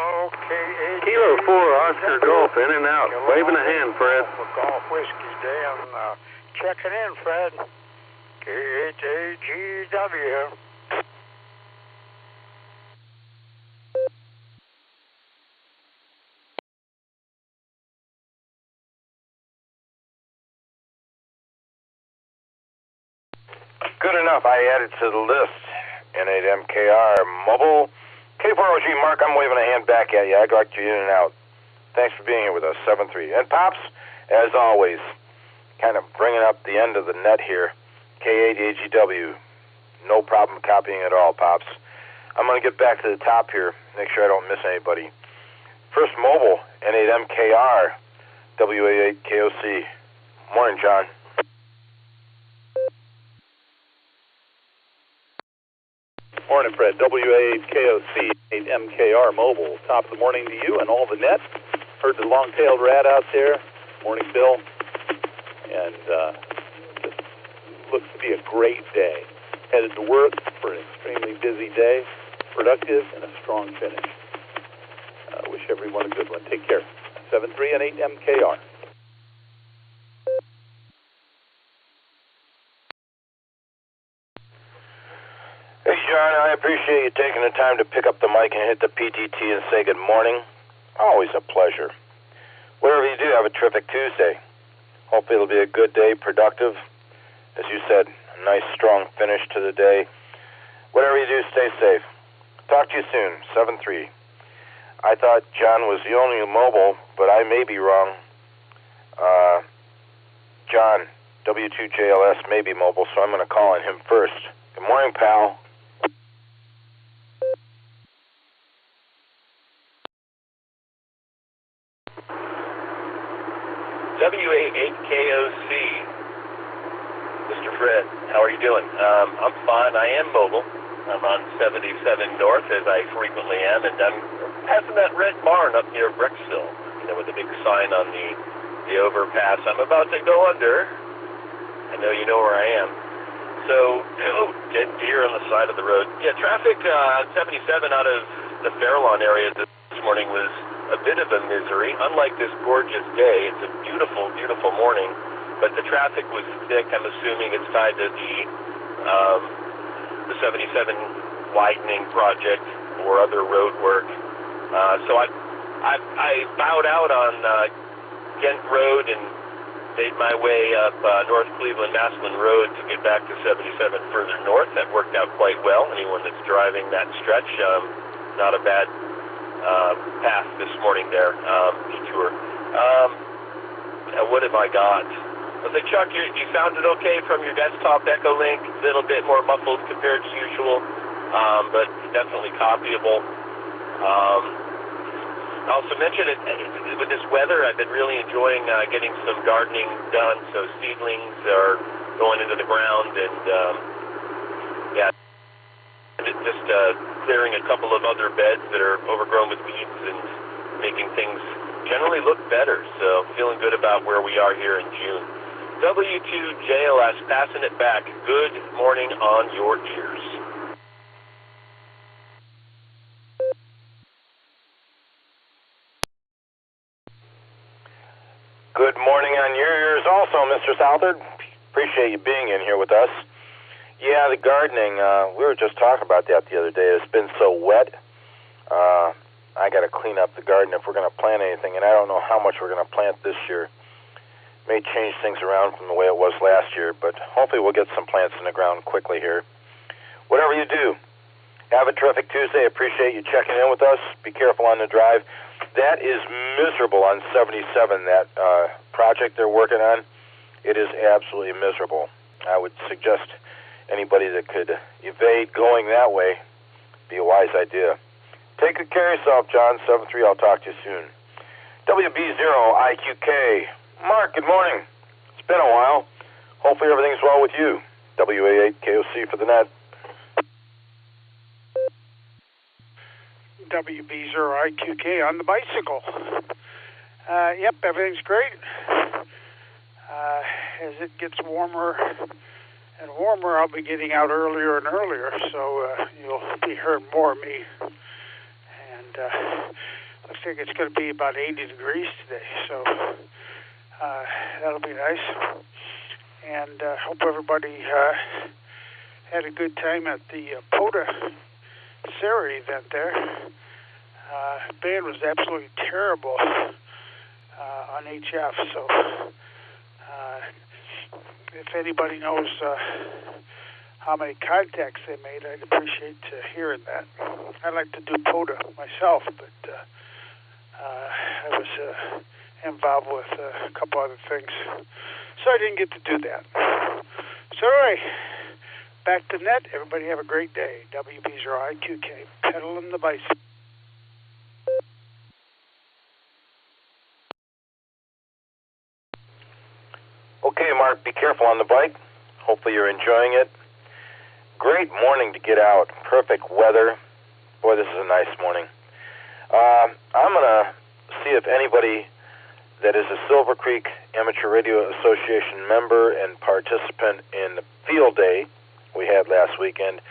Okay, Kilo 4, Oscar Golf, in and out. Waving a hand, Fred. Golf Whiskey Dan, checking in, Fred. KHAGW. Good enough. I added to the list. N8MKR Mobile. K4OG, Mark, I'm waving a hand back at you. I got you in and out. Thanks for being here with us, 7-3. And Pops, as always, kind of bringing up the end of the net here. K8AGW. No problem copying at all, Pops. I'm going to get back to the top here, make sure I don't miss anybody. First Mobile, N8MKR, WA8KOC. Morning, John. Morning, Fred. WA8KOC, 8MKR Mobile. Top of the morning to you and all the net. Heard the long-tailed rat out there. Morning, Bill. And just looks to be a great day. Headed to work for an extremely busy day, productive, and a strong finish. Wish everyone a good one. Take care. 7-3 and 8MKR. Hey, John, I appreciate you taking the time to pick up the mic and hit the PTT and say good morning. Always a pleasure. Whatever you do, have a terrific Tuesday. Hopefully it'll be a good day, productive. As you said, a nice, strong finish to the day. Whatever you do, stay safe. Talk to you soon, 7-3. I thought John was the only mobile, but I may be wrong. John, W2JLS may be mobile, so I'm going to call on him first. Good morning, pal. WA8KOC, Mr. Fred, how are you doing? I'm fine. I am mobile. I'm on 77 North, as I frequently am, and I'm passing that red barn up near Brecksville, with a big sign on the overpass. I'm about to go under. I know you know where I am. So, dead deer on the side of the road. Yeah, traffic on 77 out of the Fairlawn area this morning was a bit of a misery. Unlike this gorgeous day, it's a beautiful, beautiful morning, but the traffic was thick. I'm assuming it's tied to the 77 widening project or other road work. So I bowed out on Kent Road and made my way up North Cleveland-Massillon Road to get back to 77 further north. That worked out quite well. Anyone that's driving that stretch, not a bad path this morning there, detour. What have I got? I was like, Chuck, you sounded okay from your desktop EchoLink, a little bit more muffled compared to usual, but definitely copyable. I also mentioned it with this weather. I've been really enjoying getting some gardening done. So seedlings are going into the ground, and just clearing a couple of other beds that are overgrown with weeds and making things generally look better. So feeling good about where we are here in June. W2JLS passing it back. Good morning on your ears. Good morning on your ears also, Mr. Southard. Appreciate you being in here with us. Yeah, the gardening, we were just talking about that the other day. It's been so wet. I got to clean up the garden if we're going to plant anything, and I don't know how much we're going to plant this year. May change things around from the way it was last year, but hopefully we'll get some plants in the ground quickly here. Whatever you do, have a terrific Tuesday. Appreciate you checking in with us. Be careful on the drive. That is miserable on 77, that project they're working on. It is absolutely miserable. I would suggest anybody that could evade going that way, be a wise idea. Take good care of yourself, John. 7-3, I'll talk to you soon. WB0IQK. Mark, good morning. It's been a while. Hopefully everything's well with you. WA8KOC for the net. WB0IQK on the bicycle. Yep, everything's great. As it gets warmer and warmer, I'll be getting out earlier and earlier, so you'll be hearing more of me. And looks like it's going to be about 80 degrees today, so that'll be nice. And hope everybody had a good time at the POTA Sarah event there. Band was absolutely terrible on HF, so if anybody knows how many contacts they made, I'd appreciate hearing that. I like to do POTA myself, but I was involved with a couple other things, so I didn't get to do that. So anyway, back to net. Everybody have a great day. WB0IQK, pedaling the bicycle. Okay, Mark, be careful on the bike. Hopefully you're enjoying it. Great morning to get out. Perfect weather. Boy, this is a nice morning. I'm going to see if anybody that is a Silvercreek Amateur Radio Association member and participant in the field day we had last weekend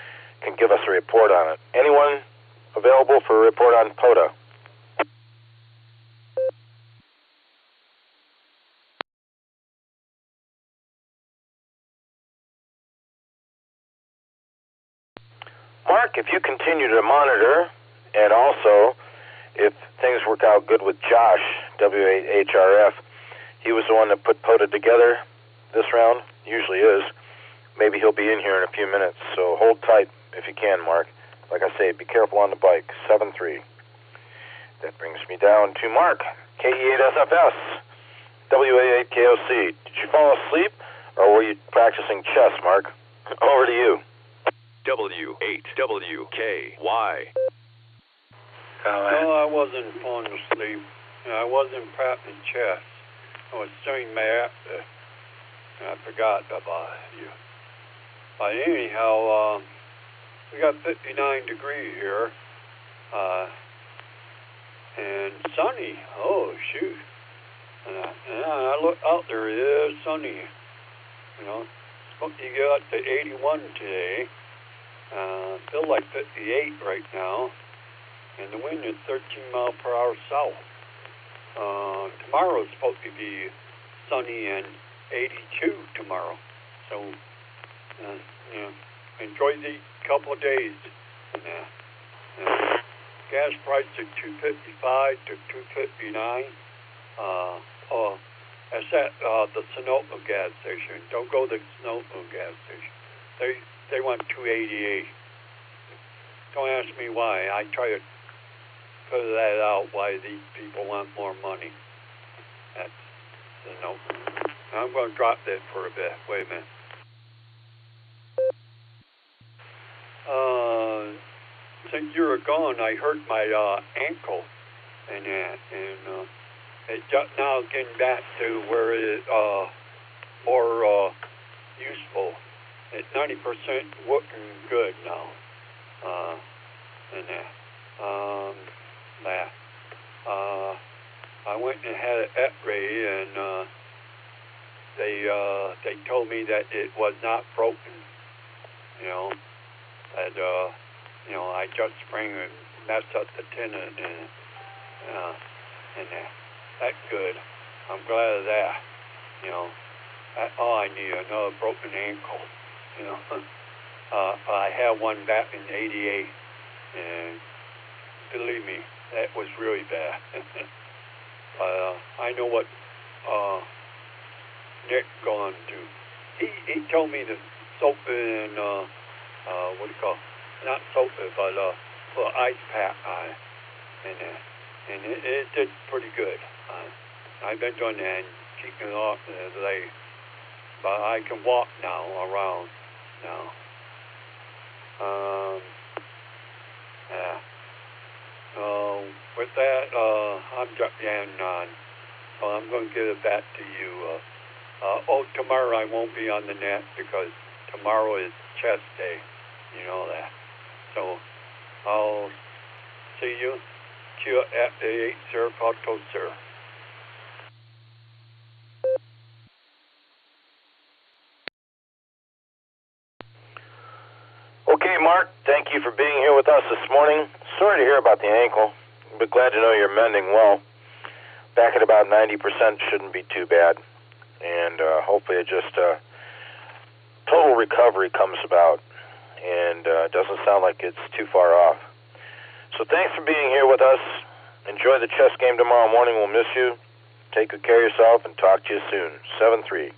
can give us a report on it. Anyone available for a report on POTA? Mark, if you continue to monitor, and also if things work out good with Josh, W8HRF, he was the one that put POTA together this round, usually is. Maybe he'll be in here in a few minutes, so hold tight if you can, Mark. Like I say, be careful on the bike, 7-3. That brings me down to Mark, KE8SFS, WA8KOC. Did you fall asleep, or were you practicing chess, Mark? Over to you. W8WKY. No, I wasn't falling asleep. I wasn't practicing chess. I was doing my after, and I forgot about you. But anyhow, we got 59 degrees here, and sunny. Oh, shoot. And I look out there, it is sunny. You know, supposed to get up to 81 today. Feel like 58 right now, and the wind is 13 miles per hour south. Tomorrow is supposed to be sunny and 82 tomorrow. So, enjoy the couple of days. Gas price is $2.55 to $2.59. That's at the Sunoco gas station. Don't go to the Sunoco gas station. They want $2.88. Don't ask me why. I try to figure that out, why these people want more money. That's Sunoco. I'm going to drop that for a bit. Wait a minute. Since you were gone, I hurt my ankle and that, and it's just now getting back to where it's more useful. It's 90% working good now, and that. I went and had an X-ray, and they told me that it was not broken. You know, that I just sprained and messed up the tendon, and that. That's good. I'm glad of that. You know, that's all I need, another broken ankle. You know, I had one back in '88, and believe me, that was really bad. I know what Nick's going to do. He told me to soap it in, what do you call it? Not soap it, but put ice pack on it, and it did pretty good. I've been doing that and keeping it off the leg, but I can walk now around now. Yeah. With that, I'm going to give it back to you. Tomorrow I won't be on the net because tomorrow is chess day. You know that. So I'll see you at the 8 Circa, sir. Okay, Mark, thank you for being here with us this morning. Sorry to hear about the ankle, but glad to know you're mending well. Back at about 90% shouldn't be too bad, and hopefully total recovery comes about, and doesn't sound like it's too far off. So thanks for being here with us. Enjoy the chess game tomorrow morning. We'll miss you. Take good care of yourself, and talk to you soon. 7-3.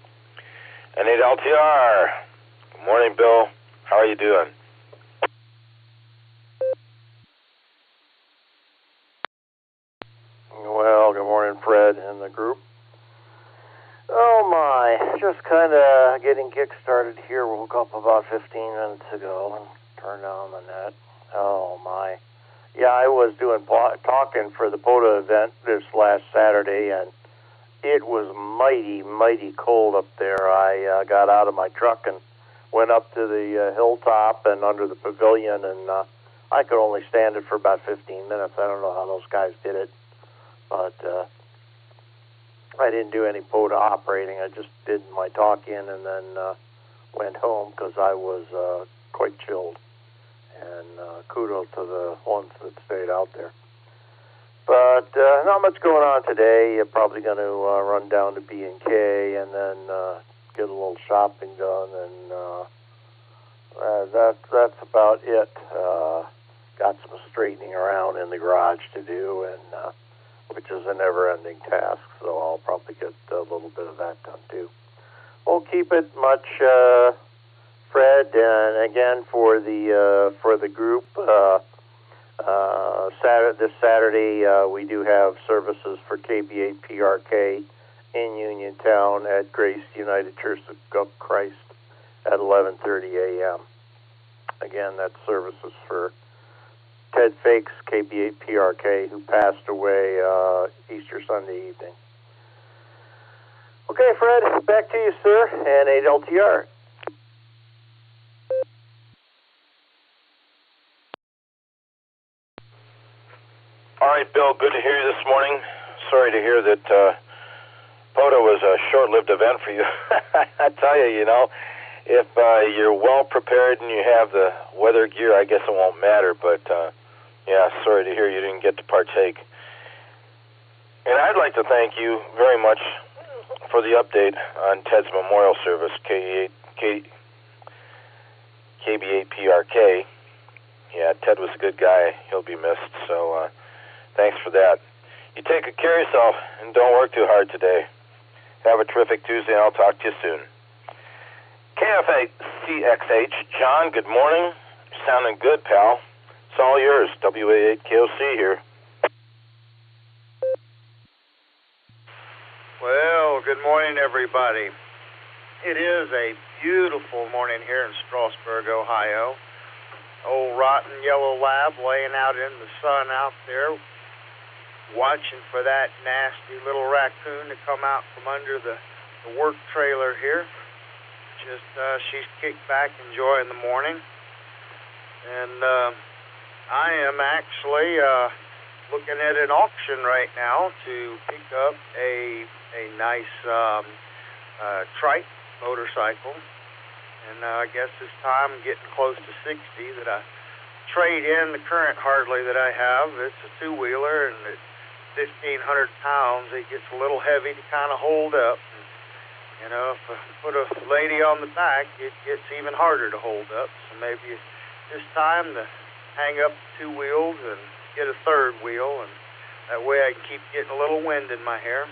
And 8 LTR. Good morning, Bill. How are you doing? Well, good morning, Fred and the group. Oh my, just kind of getting kick-started here. Woke up about 15 minutes ago and turned on the net. Oh my. Yeah, I was doing talking for the POTA event this last Saturday, and it was mighty, mighty cold up there. I got out of my truck and went up to the hilltop and under the pavilion, and I could only stand it for about 15 minutes. I don't know how those guys did it, but I didn't do any POTA operating. I just did my talk-in and then went home because I was quite chilled. And kudos to the ones that stayed out there. But not much going on today. You're probably going to run down to B&K and then get a little shopping done, and that's about it. Got some straightening around in the garage to do, and which is a never-ending task, so I'll probably get a little bit of that done too. We'll keep it much, Fred, and again for the group. This Saturday, we do have services for KB8 PRK in Uniontown at Grace United Church of Christ at 11:30 a.m. Again, that's services for Ted Fakes, KB8 PRK, who passed away Easter Sunday evening. Okay, Fred, back to you, sir, and 8 LTR. All right, Bill, good to hear you this morning. Sorry to hear that POTA was a short-lived event for you. I tell you, if you're well prepared and you have the weather gear, I guess it won't matter, but yeah, sorry to hear you didn't get to partake. And I'd like to thank you very much for the update on Ted's memorial service, KB8 PRK. Yeah, Ted was a good guy. He'll be missed, so thanks for that. You take good care of yourself and don't work too hard today. Have a terrific Tuesday, and I'll talk to you soon. KFA-CXH, John, good morning. You're sounding good, pal. It's all yours. WA8KOC here. Well, good morning, everybody. It is a beautiful morning here in Strasburg, Ohio. Old rotten yellow lab laying out in the sun out there, watching for that nasty little raccoon to come out from under the work trailer here. Just, she's kicked back, enjoying the morning. And I am actually looking at an auction right now to pick up a nice trike motorcycle. And I guess this time I'm getting close to 60 that I trade in the current Harley that I have. It's a two-wheeler, and at 1,500 pounds, it gets a little heavy to kind of hold up. And, if I put a lady on the back, it gets even harder to hold up. So maybe this time to hang up two wheels and get a third wheel, and that way I can keep getting a little wind in my hair.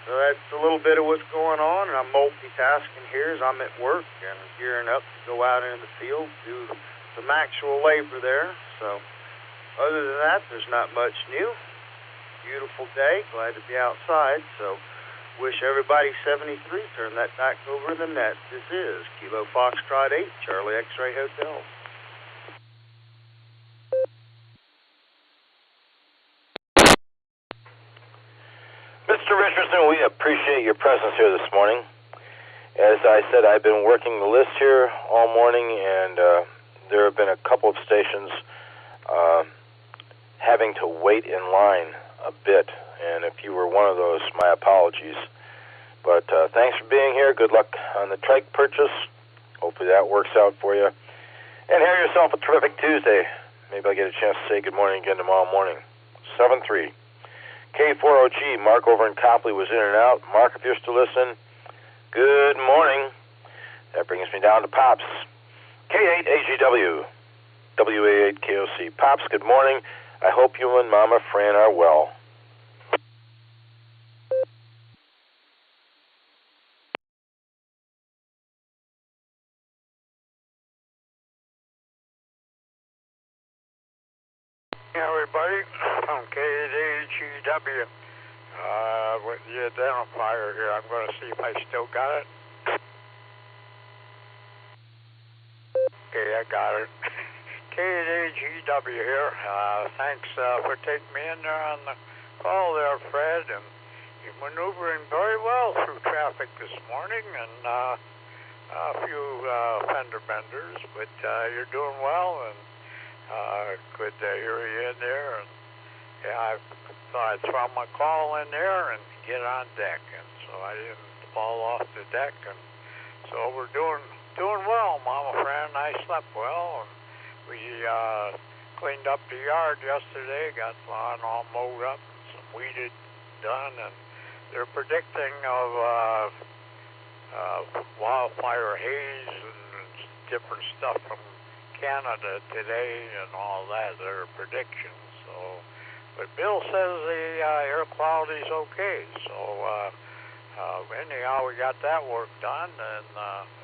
So that's a little bit of what's going on, and I'm multitasking here as I'm at work and gearing up to go out into the field, do some actual labor there. So other than that, there's not much new. Beautiful day, glad to be outside. So Wish everybody 73. Turn that back over the net. This is Kilo Foxtrot 8, Charlie X-Ray Hotel. Mr. Richardson, we appreciate your presence here this morning. As I said, I've been working the list here all morning, and there have been a couple of stations having to wait in line a bit. And if you were one of those, my apologies. But thanks for being here. Good luck on the trike purchase. Hopefully that works out for you. And have yourself a terrific Tuesday. Maybe I'll get a chance to say good morning again tomorrow morning. 7-3. K4OG, Mark over in Copley was in and out. Mark, if you're still listening, good morning. That brings me down to Pops. K8AGW, WA8KOC. Pops, good morning. I hope you and Mama Fran are well. Everybody, I'm K8AGW. With the identifier here, I'm going to see if I still got it. Okay, I got it. K8AGW here. Thanks for taking me in there on the call there, Fred. And you're maneuvering very well through traffic this morning, and a few fender benders, but you're doing well, and good to hear you in there. And yeah, I thought I'd throw my call in there and get on deck, and so I didn't fall off the deck. And so we're doing well, Mama Fran. I slept well, and we cleaned up the yard yesterday, got the lawn all mowed up, and some weeded done, and they're predicting of wildfire haze and different stuff from Canada today and all that. Their predictions. So, but Bill says the air quality's okay. So anyhow, we got that work done, and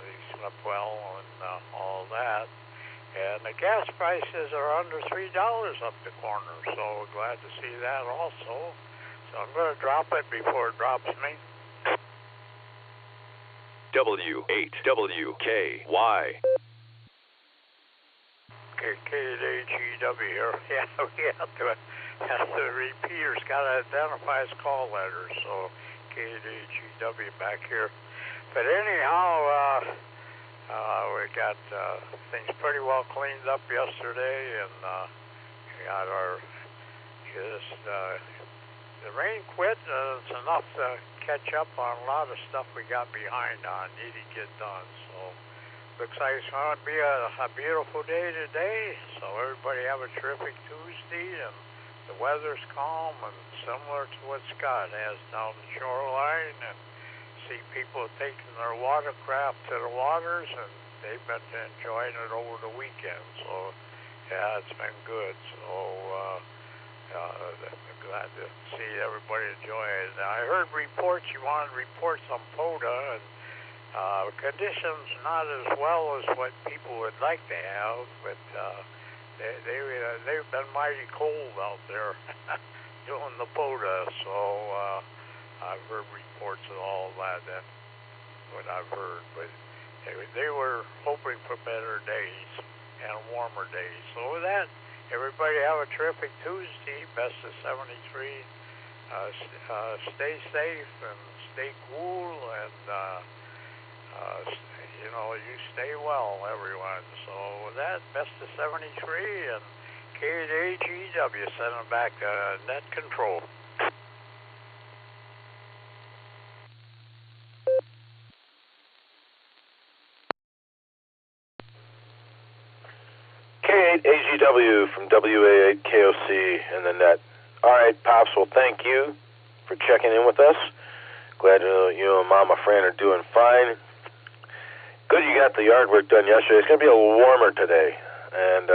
we slept well and all that. And the gas prices are under $3 up the corner, so we're glad to see that also. So I'm going to drop it before it drops me. W8WKY. K8AGW here. Yeah, we have the repeater's got to identify his call letters, so K8AGW back here. But anyhow, we got things pretty well cleaned up yesterday, and we got our the rain quit. It's enough to catch up on a lot of stuff we got behind on, need to get done. So looks like it's going to be a beautiful day today. So everybody have a terrific Tuesday, and the weather's calm and similar to what Scott has down the shoreline, and see people taking their watercraft to the waters, and they've been enjoying it over the weekend. So yeah, it's been good. So glad to see everybody enjoy it. I heard reports, you wanted reports on POTA, and conditions not as well as what people would like to have, but they've been mighty cold out there doing the POTA, so I've heard reports of all that. That's what I've heard, but they were hoping for better days and warmer days. So with that, everybody have a terrific Tuesday. Best of 73. Stay safe and stay cool, and you stay well, everyone. So with that, best of 73, and K8AGW sending back to net control. K8AGW from WA8KOC in the net. All right, Pops, well, thank you for checking in with us. Glad to know you and Mama Fran are doing fine. Good you got the yard work done yesterday. It's going to be a little warmer today, and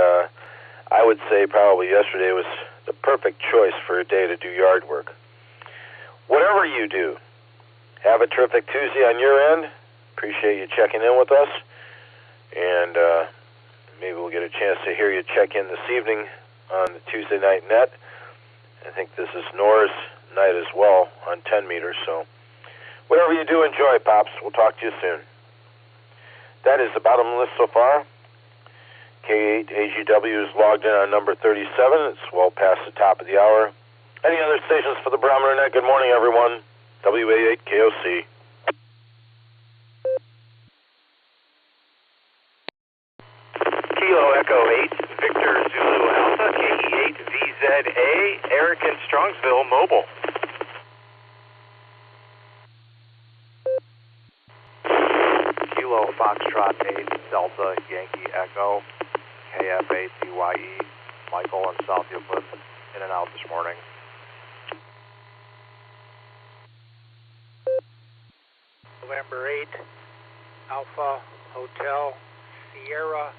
I would say probably yesterday was the perfect choice for a day to do yard work. Whatever you do, have a terrific Tuesday on your end. Appreciate you checking in with us, and maybe we'll get a chance to hear you check in this evening on the Tuesday night net. I think this is Nora's night as well on 10 meters, so Whatever you do, enjoy, Pops. We'll talk to you soon. That is the bottom of the list so far. K8AGW is logged in on number 37. It's well past the top of the hour. Any other stations for the Barometer Net? Good morning, everyone. WA8KOC. Kilo Echo 8, Victor Zulu Alpha, KE8VZA, Eric in Strongsville, Mobile. Kilo Foxtrot 8, Delta Yankee Echo, KF8CYE, Michael in South Euclid, in and out this morning. November 8, Alpha Hotel Sierra,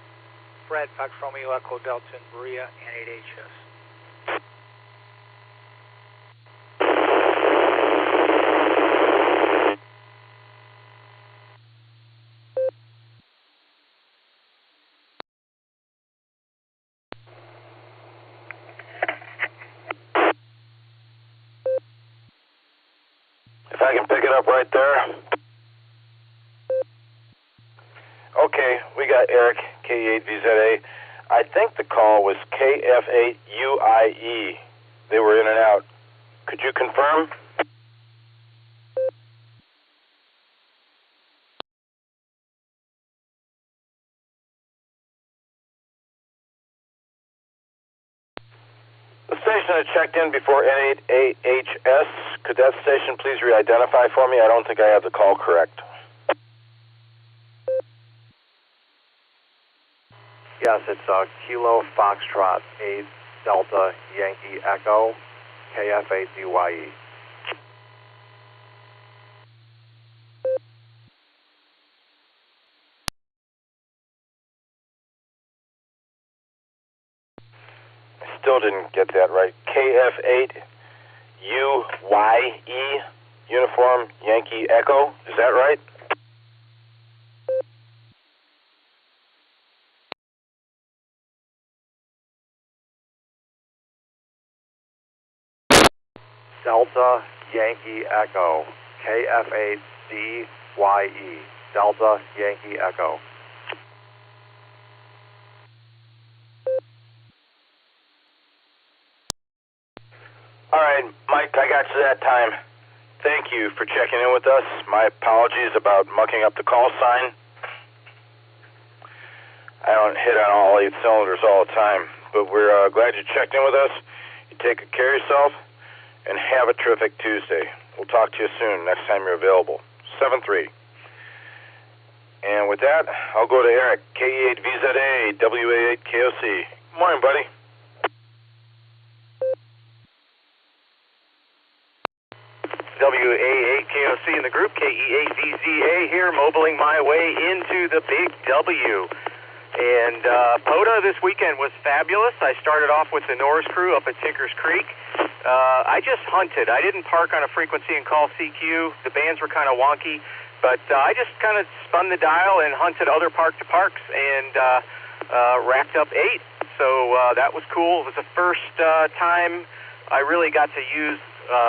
Fred Fox Romeo Echo Delta Maria, and 8HS. If I can pick it up right there. Okay, we got Eric, K8VZA. I think the call was KF8UIE. They were in and out. Could you confirm? The station that checked in before N8AHS, could that station please re-identify for me? I don't think I have the call correct. Yes, it's Kilo Foxtrot 8, Delta Yankee Echo, KF8DYE. Still didn't get that right. KF8UYE, Uniform Yankee Echo. Is that right? Delta Yankee Echo, KF8DYE, Delta Yankee Echo. All right, Mike, I got you that time. Thank you for checking in with us. My apologies about mucking up the call sign. I don't hit on all 8 cylinders all the time, but we're glad you checked in with us. You take good care of yourself, and have a terrific Tuesday. We'll talk to you soon, next time you're available. 7-3. And with that, I'll go to Eric, KE8VZA, WA8KOC. Good morning, buddy. WA8KOC in the group, KE8VZA here, mobiling my way into the Big W. And POTA this weekend was fabulous. I started off with the Norris crew up at Tinker's Creek. I just hunted. I didn't park on a frequency and call CQ. The bands were kind of wonky, but I just kind of spun the dial and hunted other park-to-parks and racked up 8. So that was cool. It was the first time I really got to use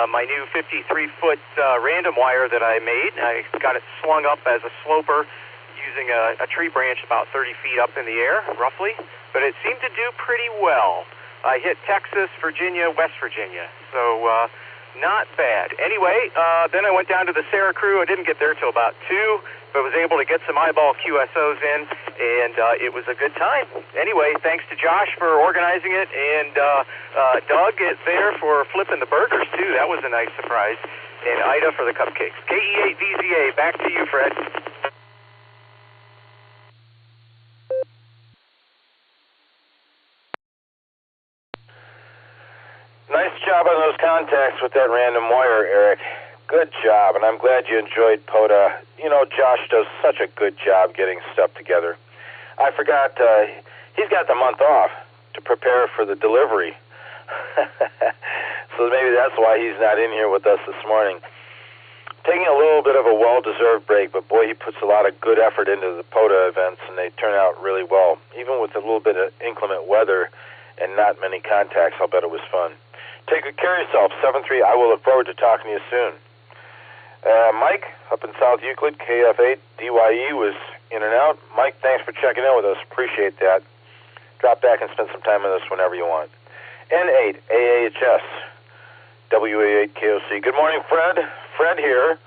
my new 53-foot random wire that I made. I got it slung up as a sloper using a tree branch about 30 feet up in the air, roughly, but it seemed to do pretty well. I hit Texas, Virginia, West Virginia, so not bad. Anyway, then I went down to the Sarah crew. I didn't get there till about 2, but was able to get some eyeball QSOs in, and it was a good time. Anyway, thanks to Josh for organizing it, and Doug is there for flipping the burgers, too. That was a nice surprise. And Ida for the cupcakes. KE8VZA, back to you, Fred. Nice job on those contacts with that random wire, Eric. Good job, and I'm glad you enjoyed POTA. You know, Josh does such a good job getting stuff together. I forgot, he's got the month off to prepare for the delivery. So maybe that's why he's not in here with us this morning. Taking a little bit of a well-deserved break, but boy, he puts a lot of good effort into the POTA events, and they turn out really well. Even with a little bit of inclement weather and not many contacts, I'll bet it was fun. Take good care of yourself. 7-3. I will look forward to talking to you soon. Mike, up in South Euclid, KF8 DYE was in and out. Mike, thanks for checking in with us. Appreciate that. Drop back and spend some time with us whenever you want. N8 AAHS WA8 KOC. Good morning, Fred. Fred here.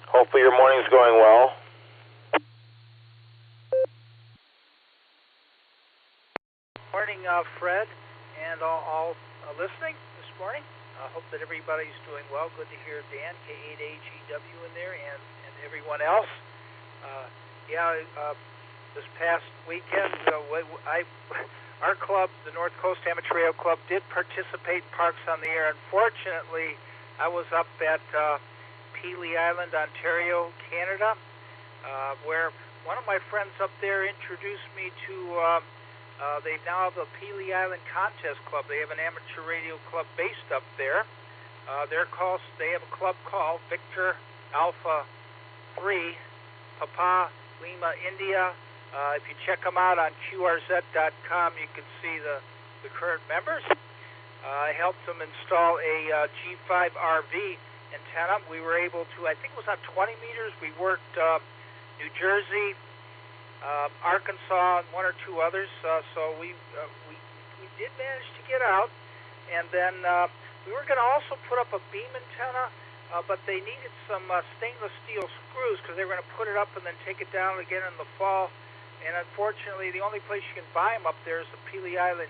Hopefully your morning's going well. Morning, Fred, and all listening this morning. I hope that everybody's doing well. Good to hear Dan, K8AGW in there, and everyone else. This past weekend, our club, the North Coast Amateur Radio Club, did participate in Parks on the Air. Unfortunately, I was up at Pelee Island, Ontario, Canada, where one of my friends up there introduced me to, they now have a Pelee Island Contest Club. They have an amateur radio club based up there. They have a club called Victor Alpha 3, Papa Lima India. If you check them out on QRZ.com, you can see the current members. I helped them install a G5 RV antenna. We were able to, I think it was on 20 meters. We worked New Jersey, Arkansas, and one or two others. So we did manage to get out. And then we were going to also put up a beam antenna, but they needed some stainless steel screws because they were going to put it up and then take it down again in the fall. And unfortunately, the only place you can buy them up there is the Pelee Island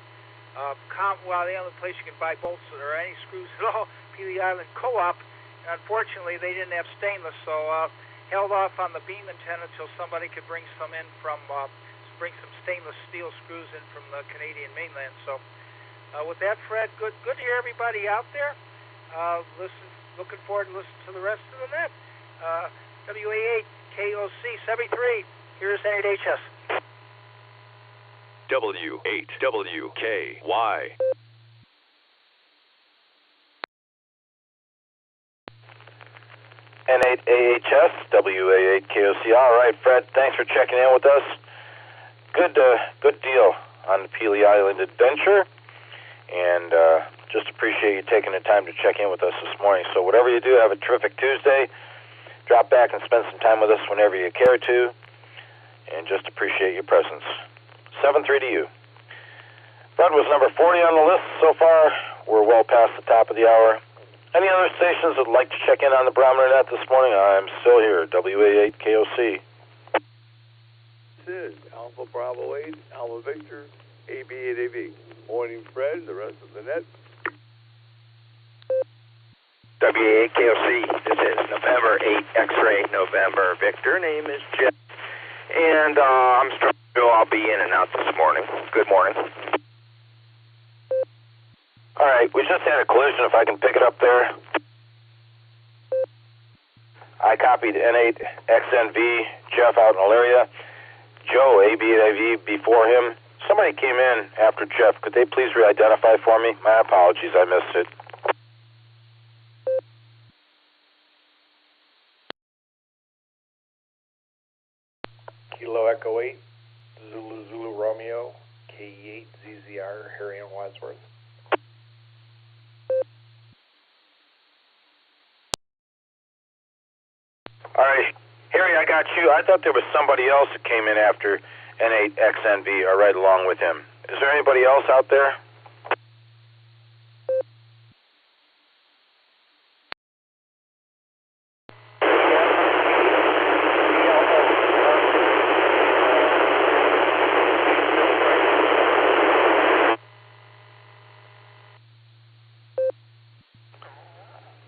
the only place you can buy bolts or any screws at all, Pelee Island Co-op. And unfortunately, they didn't have stainless, so held off on the beam antenna until somebody could bring some in bring some stainless steel screws in from the Canadian mainland. So with that, Fred, good to hear everybody out there. Looking forward to listening to the rest of the net. WA8 KOC 73. Here's NHS. W8WKY. N8AHS, WA8KOC. All right, Fred, thanks for checking in with us. Good deal on the Pelee Island adventure, and just appreciate you taking the time to check in with us this morning. So whatever you do, have a terrific Tuesday. Drop back and spend some time with us whenever you care to, and just appreciate your presence. 7-3 to you. Fred was number 40 on the list so far. We're well past the top of the hour. Any other stations that would like to check in on the Barometer Net this morning? I'm still here, WA8KOC. This is Alpha Bravo 8, Alpha Victor, AB8AV. Morning, Fred, the rest of the net. WA8KOC, this is November 8, X-Ray, November Victor. Name is Jeff. And I'm struggling. I'll be in and out this morning. Good morning. All right, we just had a collision, if I can pick it up there. I copied N8XNV, Jeff out in Elyria. Joe, AB8AV, before him. Somebody came in after Jeff. Could they please re-identify for me? My apologies, I missed it. Kilo Echo 8, Zulu Romeo, K8 ZZR, Harry and Wadsworth. All right, Harry, I got you. I thought there was somebody else that came in after N8XNV or right along with him. Is there anybody else out there?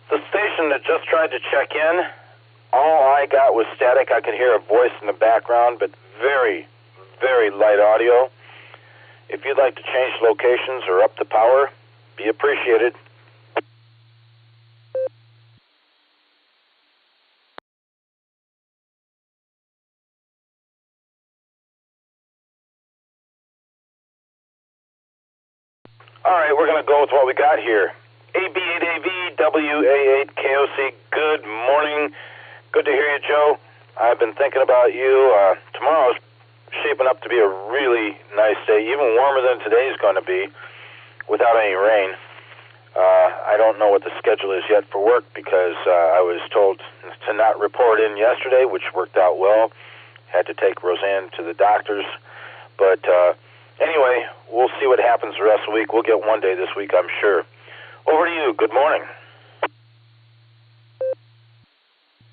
The station that just tried to check in, all I got was static. I could hear a voice in the background, but very, very light audio. If you'd like to change locations or up the power, be appreciated. All right, we're going to go with what we got here. AB8AV, WA8KOC, good morning. Good to hear you, Joe. I've been thinking about you. Tomorrow's shaping up to be a really nice day, even warmer than today's going to be, without any rain. I don't know what the schedule is yet for work because I was told to not report in yesterday, which worked out well. Had to take Roseanne to the doctors. But anyway, we'll see what happens the rest of the week. We'll get one day this week, I'm sure. Over to you. Good morning.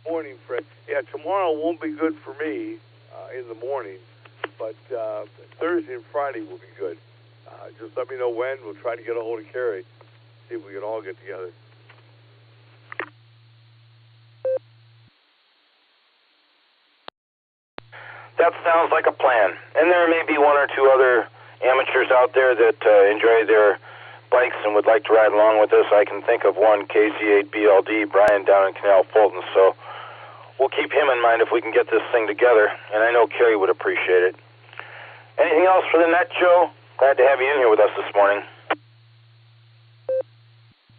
Morning, Fred. Yeah, tomorrow won't be good for me in the morning, but Thursday and Friday will be good. Just let me know when. We'll try to get a hold of Carrie, see if we can all get together. That sounds like a plan. And there may be one or two other amateurs out there that enjoy their bikes and would like to ride along with us. I can think of one, KC8BLD, Brian down in Canal Fulton. So we'll keep him in mind if we can get this thing together. And I know Kerry would appreciate it. Anything else for the net, Joe? Glad to have you in here with us this morning.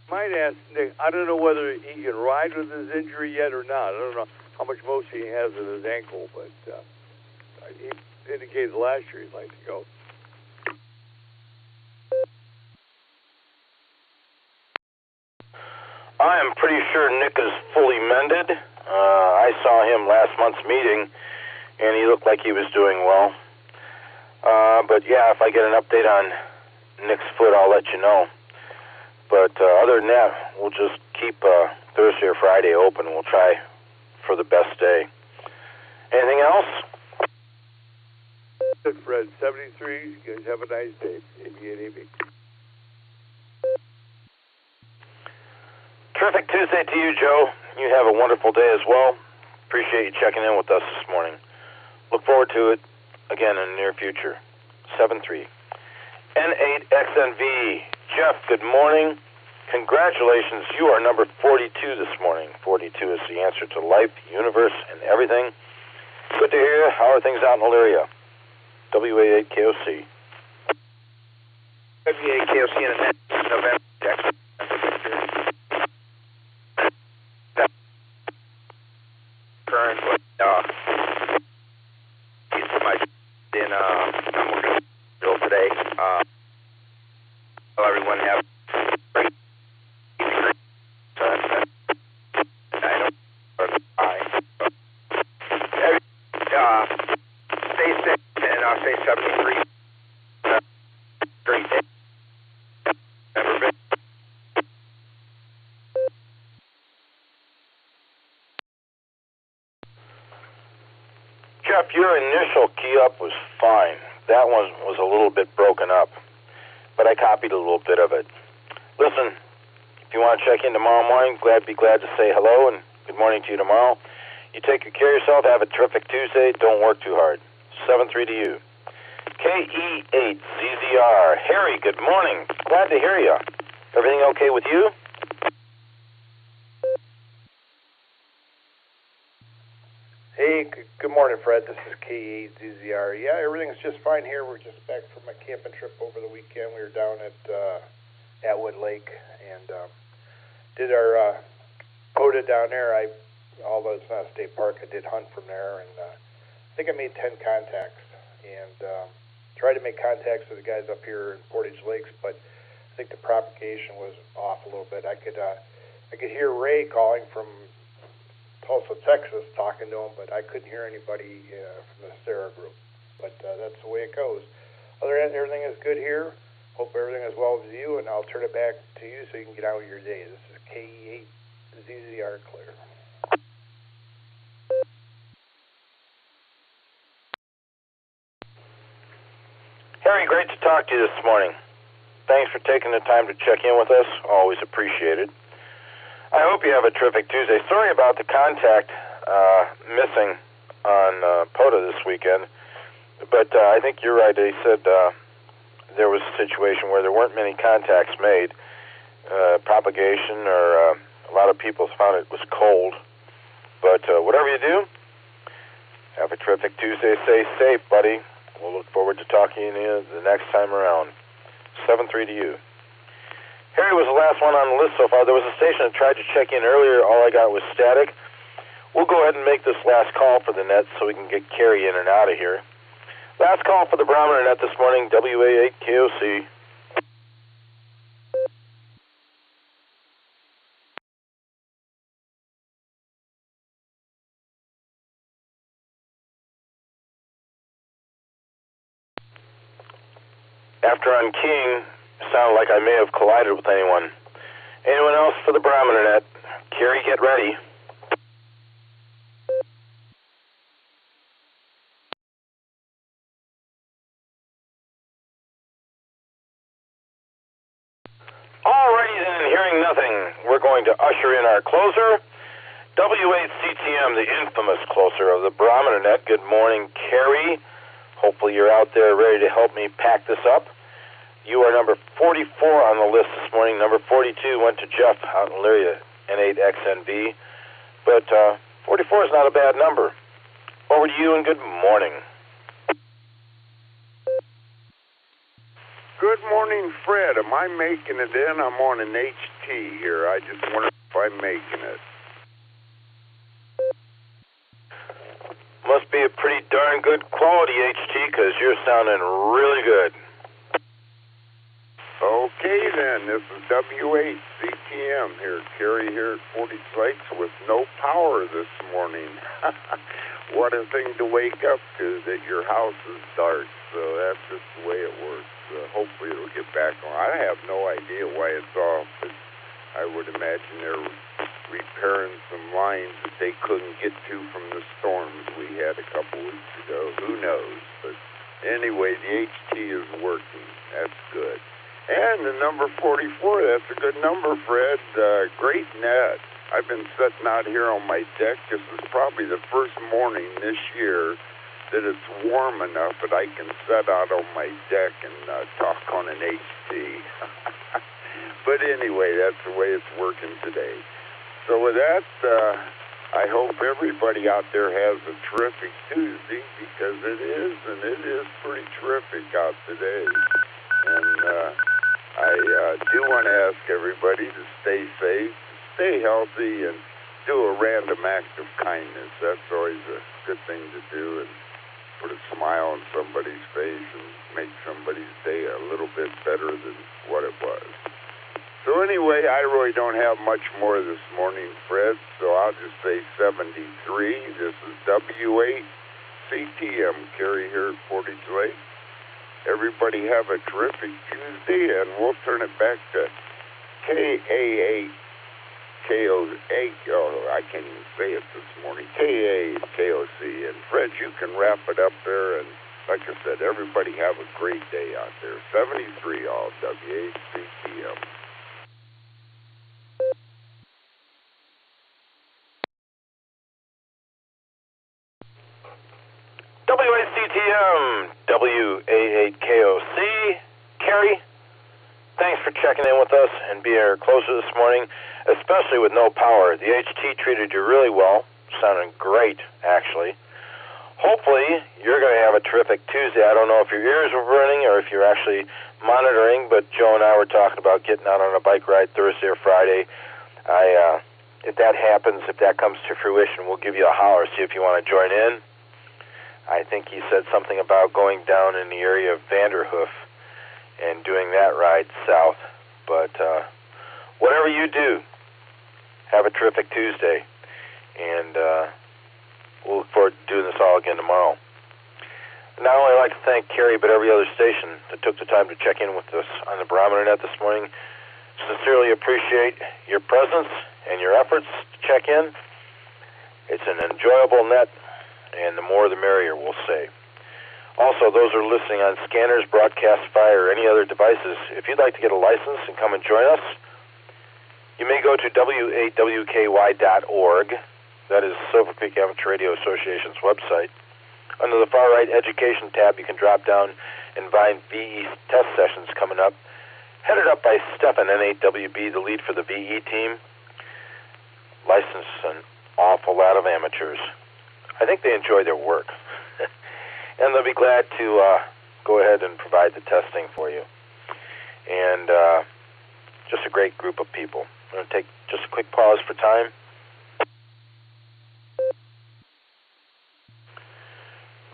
Might ask Nick, I don't know whether he can ride with his injury yet or not. I don't know how much motion he has in his ankle, but he indicated last year he'd like to go. I am pretty sure Nick is fully mended. I saw him last month's meeting, and he looked like he was doing well. But yeah, if I get an update on Nick's foot, I'll let you know. But other than that, we'll just keep Thursday or Friday open. We'll try for the best day. Anything else? Good, Fred. 73. You guys have a nice day. AB. Terrific Tuesday to you, Joe. You have a wonderful day as well. Appreciate you checking in with us this morning. Look forward to it again in the near future. 7-3. N8XNV. Jeff, good morning. Congratulations. You are number 42 this morning. 42 is the answer to life, universe, and everything. Good to hear you. How are things out in Elyria? WA8KOC. WA8KOC in the net. November. Jackson. Current I'm working today. Well, everyone have great stay safe and I'll say 73. Great day. Jeff, your initial key up was fine. That one was a little bit broken up, but I copied a little bit of it. Listen, if you want to check in tomorrow morning, be glad to say hello and good morning to you tomorrow. You take good care of yourself. Have a terrific Tuesday. Don't work too hard. 7-3 to you. KE8ZZR. Harry, good morning. Glad to hear you. Everything okay with you? Hey, good morning, Fred. This is KE8ZZR. Yeah, everything's just fine here. We're just back from a camping trip over the weekend. We were down at Atwood Lake and did our POTA down there. Although it's not a state park, I did hunt from there, and I think I made 10 contacts and tried to make contacts with the guys up here in Portage Lakes, but I think the propagation was off a little bit. I could hear Ray calling from Tulsa, Texas, talking to him, but I couldn't hear anybody from the Sarah group. But that's the way it goes. Other than that, everything is good here. Hope everything is well with you, and I'll turn it back to you so you can get out with your day. This is KE8ZZR Clear. Harry, great to talk to you this morning. Thanks for taking the time to check in with us. Always appreciated. I hope you have a terrific Tuesday. Sorry about the contact missing on POTA this weekend, but I think you're right. They said there was a situation where there weren't many contacts made. Propagation, or a lot of people found it was cold. But whatever you do, have a terrific Tuesday. Stay safe, buddy. We'll look forward to talking to you the next time around. 7-3 to you. Harry was the last one on the list so far. There was a station that tried to check in earlier. All I got was static. We'll go ahead and make this last call for the net so we can get Carrie in and out of here. Last call for the Barometer Net this morning, WA8KOC. After unkeying, it sounded like I may have collided with anyone. Anyone else for the Barometer Net? Carrie, get ready. Alrighty then, hearing nothing, we're going to usher in our closer, W8CTM, the infamous closer of the Barometer Net. Good morning, Carrie. Hopefully you're out there ready to help me pack this up. You are number 44 on the list this morning. Number 42 went to Jeff out in Elyria, N8XNV. But 44 is not a bad number. Over to you and good morning. Good morning, Fred. Am I making it in? I'm on an HT here. I just wonder if I'm making it. Must be a pretty darn good quality HT because you're sounding really good. Okay, then. This is W8CTM here. Carrie here at 40 Sites with no power this morning. What a thing to wake up to, that your house is dark. So that's just the way it works. Hopefully it'll get back on. I have no idea why it's off, but I would imagine they're repairing some lines that they couldn't get to from the storms we had a couple weeks ago. Who knows? But anyway, the HT is working. That's good. And the number 44, that's a good number, Fred. Great net. I've been sitting out here on my deck. This is probably the first morning this year that it's warm enough that I can sit out on my deck and talk on an HT. But anyway, that's the way it's working today. So with that, I hope everybody out there has a terrific Tuesday, because it is pretty terrific out today. And I do want to ask everybody to stay safe, stay healthy, and do a random act of kindness. That's always a good thing to do, and put a smile on somebody's face and make somebody's day a little bit better than what it was. So anyway, I really don't have much more this morning, Fred, so I'll just say 73. This is W8CTM, Carrie here at Portage Lake. Everybody have a terrific Tuesday, and we'll turn it back to KA8KO. I can't even say it this morning. KA8KOC. And Fred, you can wrap it up there. And like I said, everybody have a great day out there. 73 all W8CTM. W8CTM, WA8KOC. Carrie, thanks for checking in with us and being our closer this morning, especially with no power. The HT treated you really well, sounding great, actually. Hopefully, you're going to have a terrific Tuesday. I don't know if your ears were burning or if you're actually monitoring, but Joe and I were talking about getting out on a bike ride Thursday or Friday. If that happens, if that comes to fruition, we'll give you a holler, see if you want to join in. I think he said something about going down in the area of Vanderhoof and doing that ride south. But whatever you do, have a terrific Tuesday. And we'll look forward to doing this all again tomorrow. Not only I'd like to thank Carrie, but every other station that took the time to check in with us on the Barometer Net this morning. Sincerely appreciate your presence and your efforts to check in. It's an enjoyable net, and the more the merrier, we'll say. Also, those who are listening on scanners, Broadcastify, or any other devices, if you'd like to get a license and come and join us, you may go to w8wky.org. That is Silvercreek Amateur Radio Association's website. Under the far right Education tab, you can drop down and find VE test sessions coming up, headed up by Stefan, N8WB, the lead for the VE team. Licensed an awful lot of amateurs. I think they enjoy their work. And they'll be glad to go ahead and provide the testing for you. And just a great group of people. I'm going to take just a quick pause for time.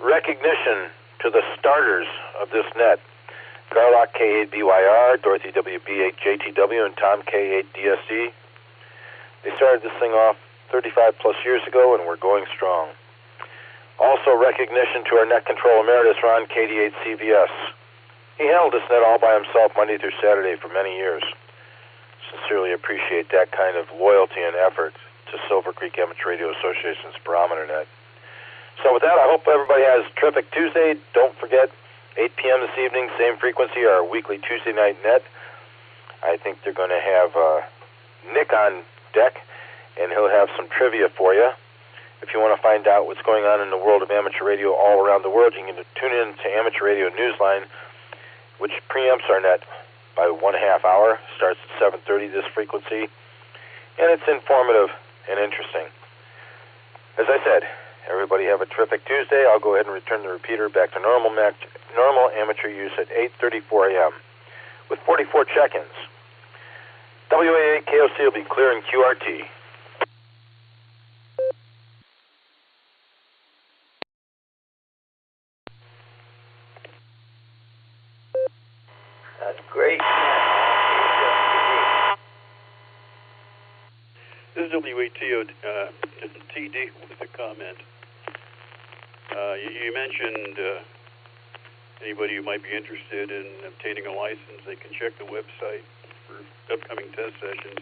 Recognition to the starters of this net. Garlock K8BYR, Dorothy WB8JTW, and Tom K8DSD. They started this thing off 35 plus years ago, and we're going strong. Also recognition to our net control emeritus, Ron KD8CVS. He handled this net all by himself Monday through Saturday for many years. Sincerely appreciate that kind of loyalty and effort to Silvercreek Amateur Radio Association's Barometer Net. So with that, I hope everybody has a terrific Tuesday. Don't forget, 8 p.m. this evening, same frequency, our weekly Tuesday night net. I think they're going to have Nick on deck, and he'll have some trivia for you. If you want to find out what's going on in the world of amateur radio all around the world, you can tune in to Amateur Radio Newsline, which preamps our net by 1/2 hour. Starts at 7:30 this frequency, and it's informative and interesting. As I said, everybody have a terrific Tuesday. I'll go ahead and return the repeater back to normal amateur use at 8:34 a.m. with 44 check-ins. WA8KOC will be clearing QRT. That's great. This is WATO TD with a comment. You mentioned anybody who might be interested in obtaining a license, they can check the website for upcoming test sessions.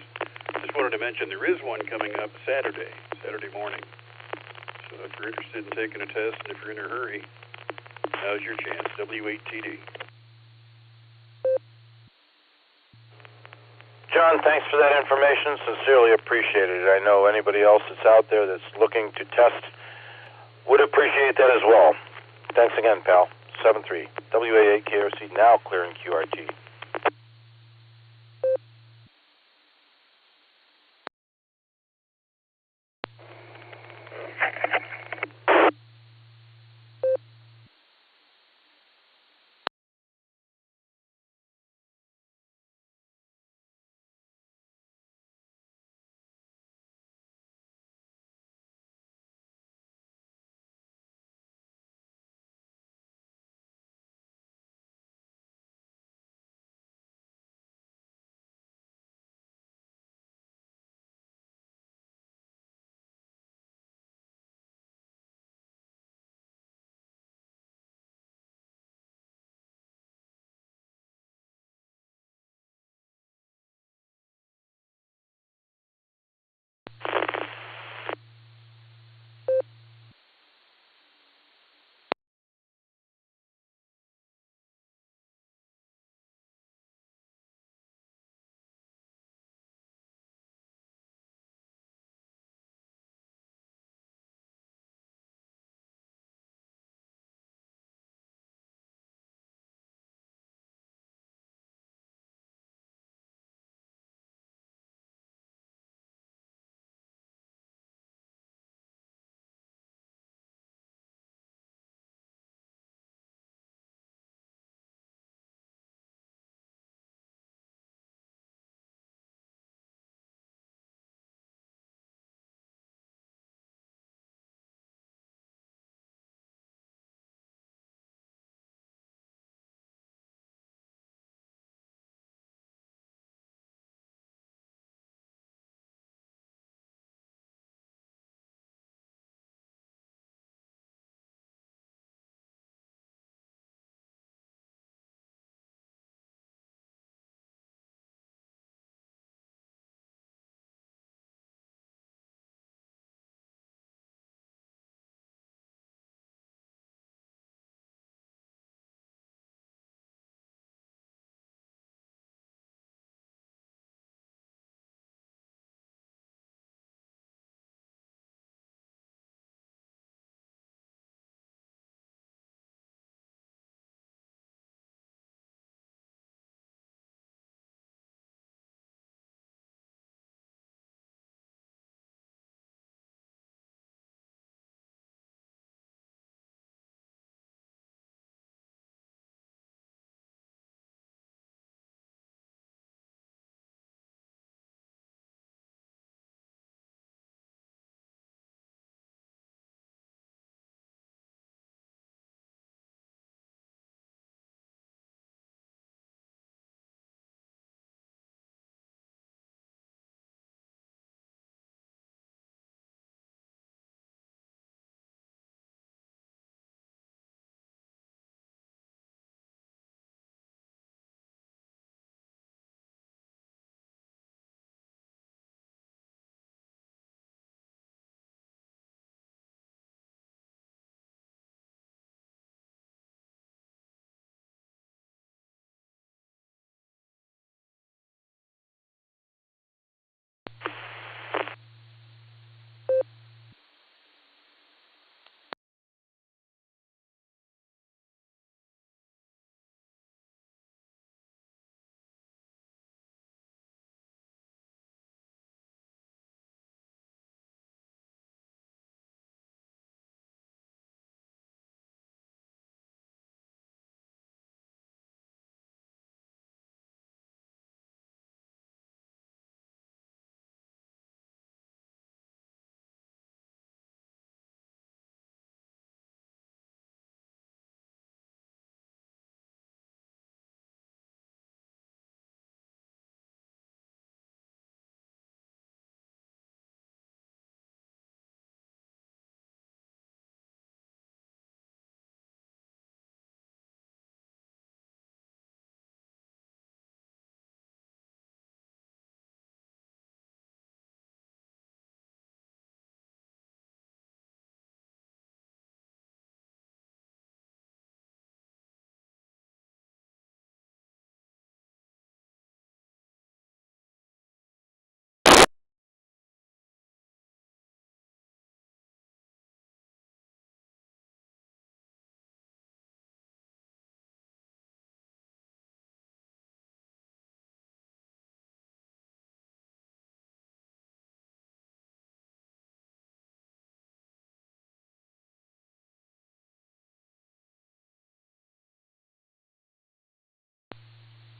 Just wanted to mention there is one coming up Saturday morning. So if you're interested in taking a test and if you're in a hurry, now's your chance. W8TD. John, thanks for that information. Sincerely appreciated it. I know anybody else that's out there that's looking to test would appreciate that as well. Thanks again, pal. 7-3. WA8KRC now clearing QRT.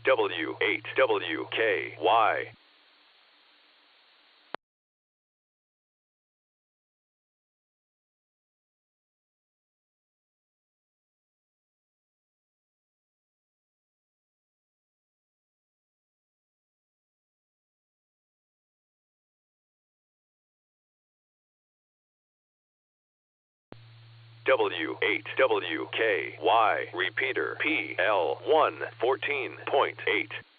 W8WKY. W8WKY repeater PL1 14.8.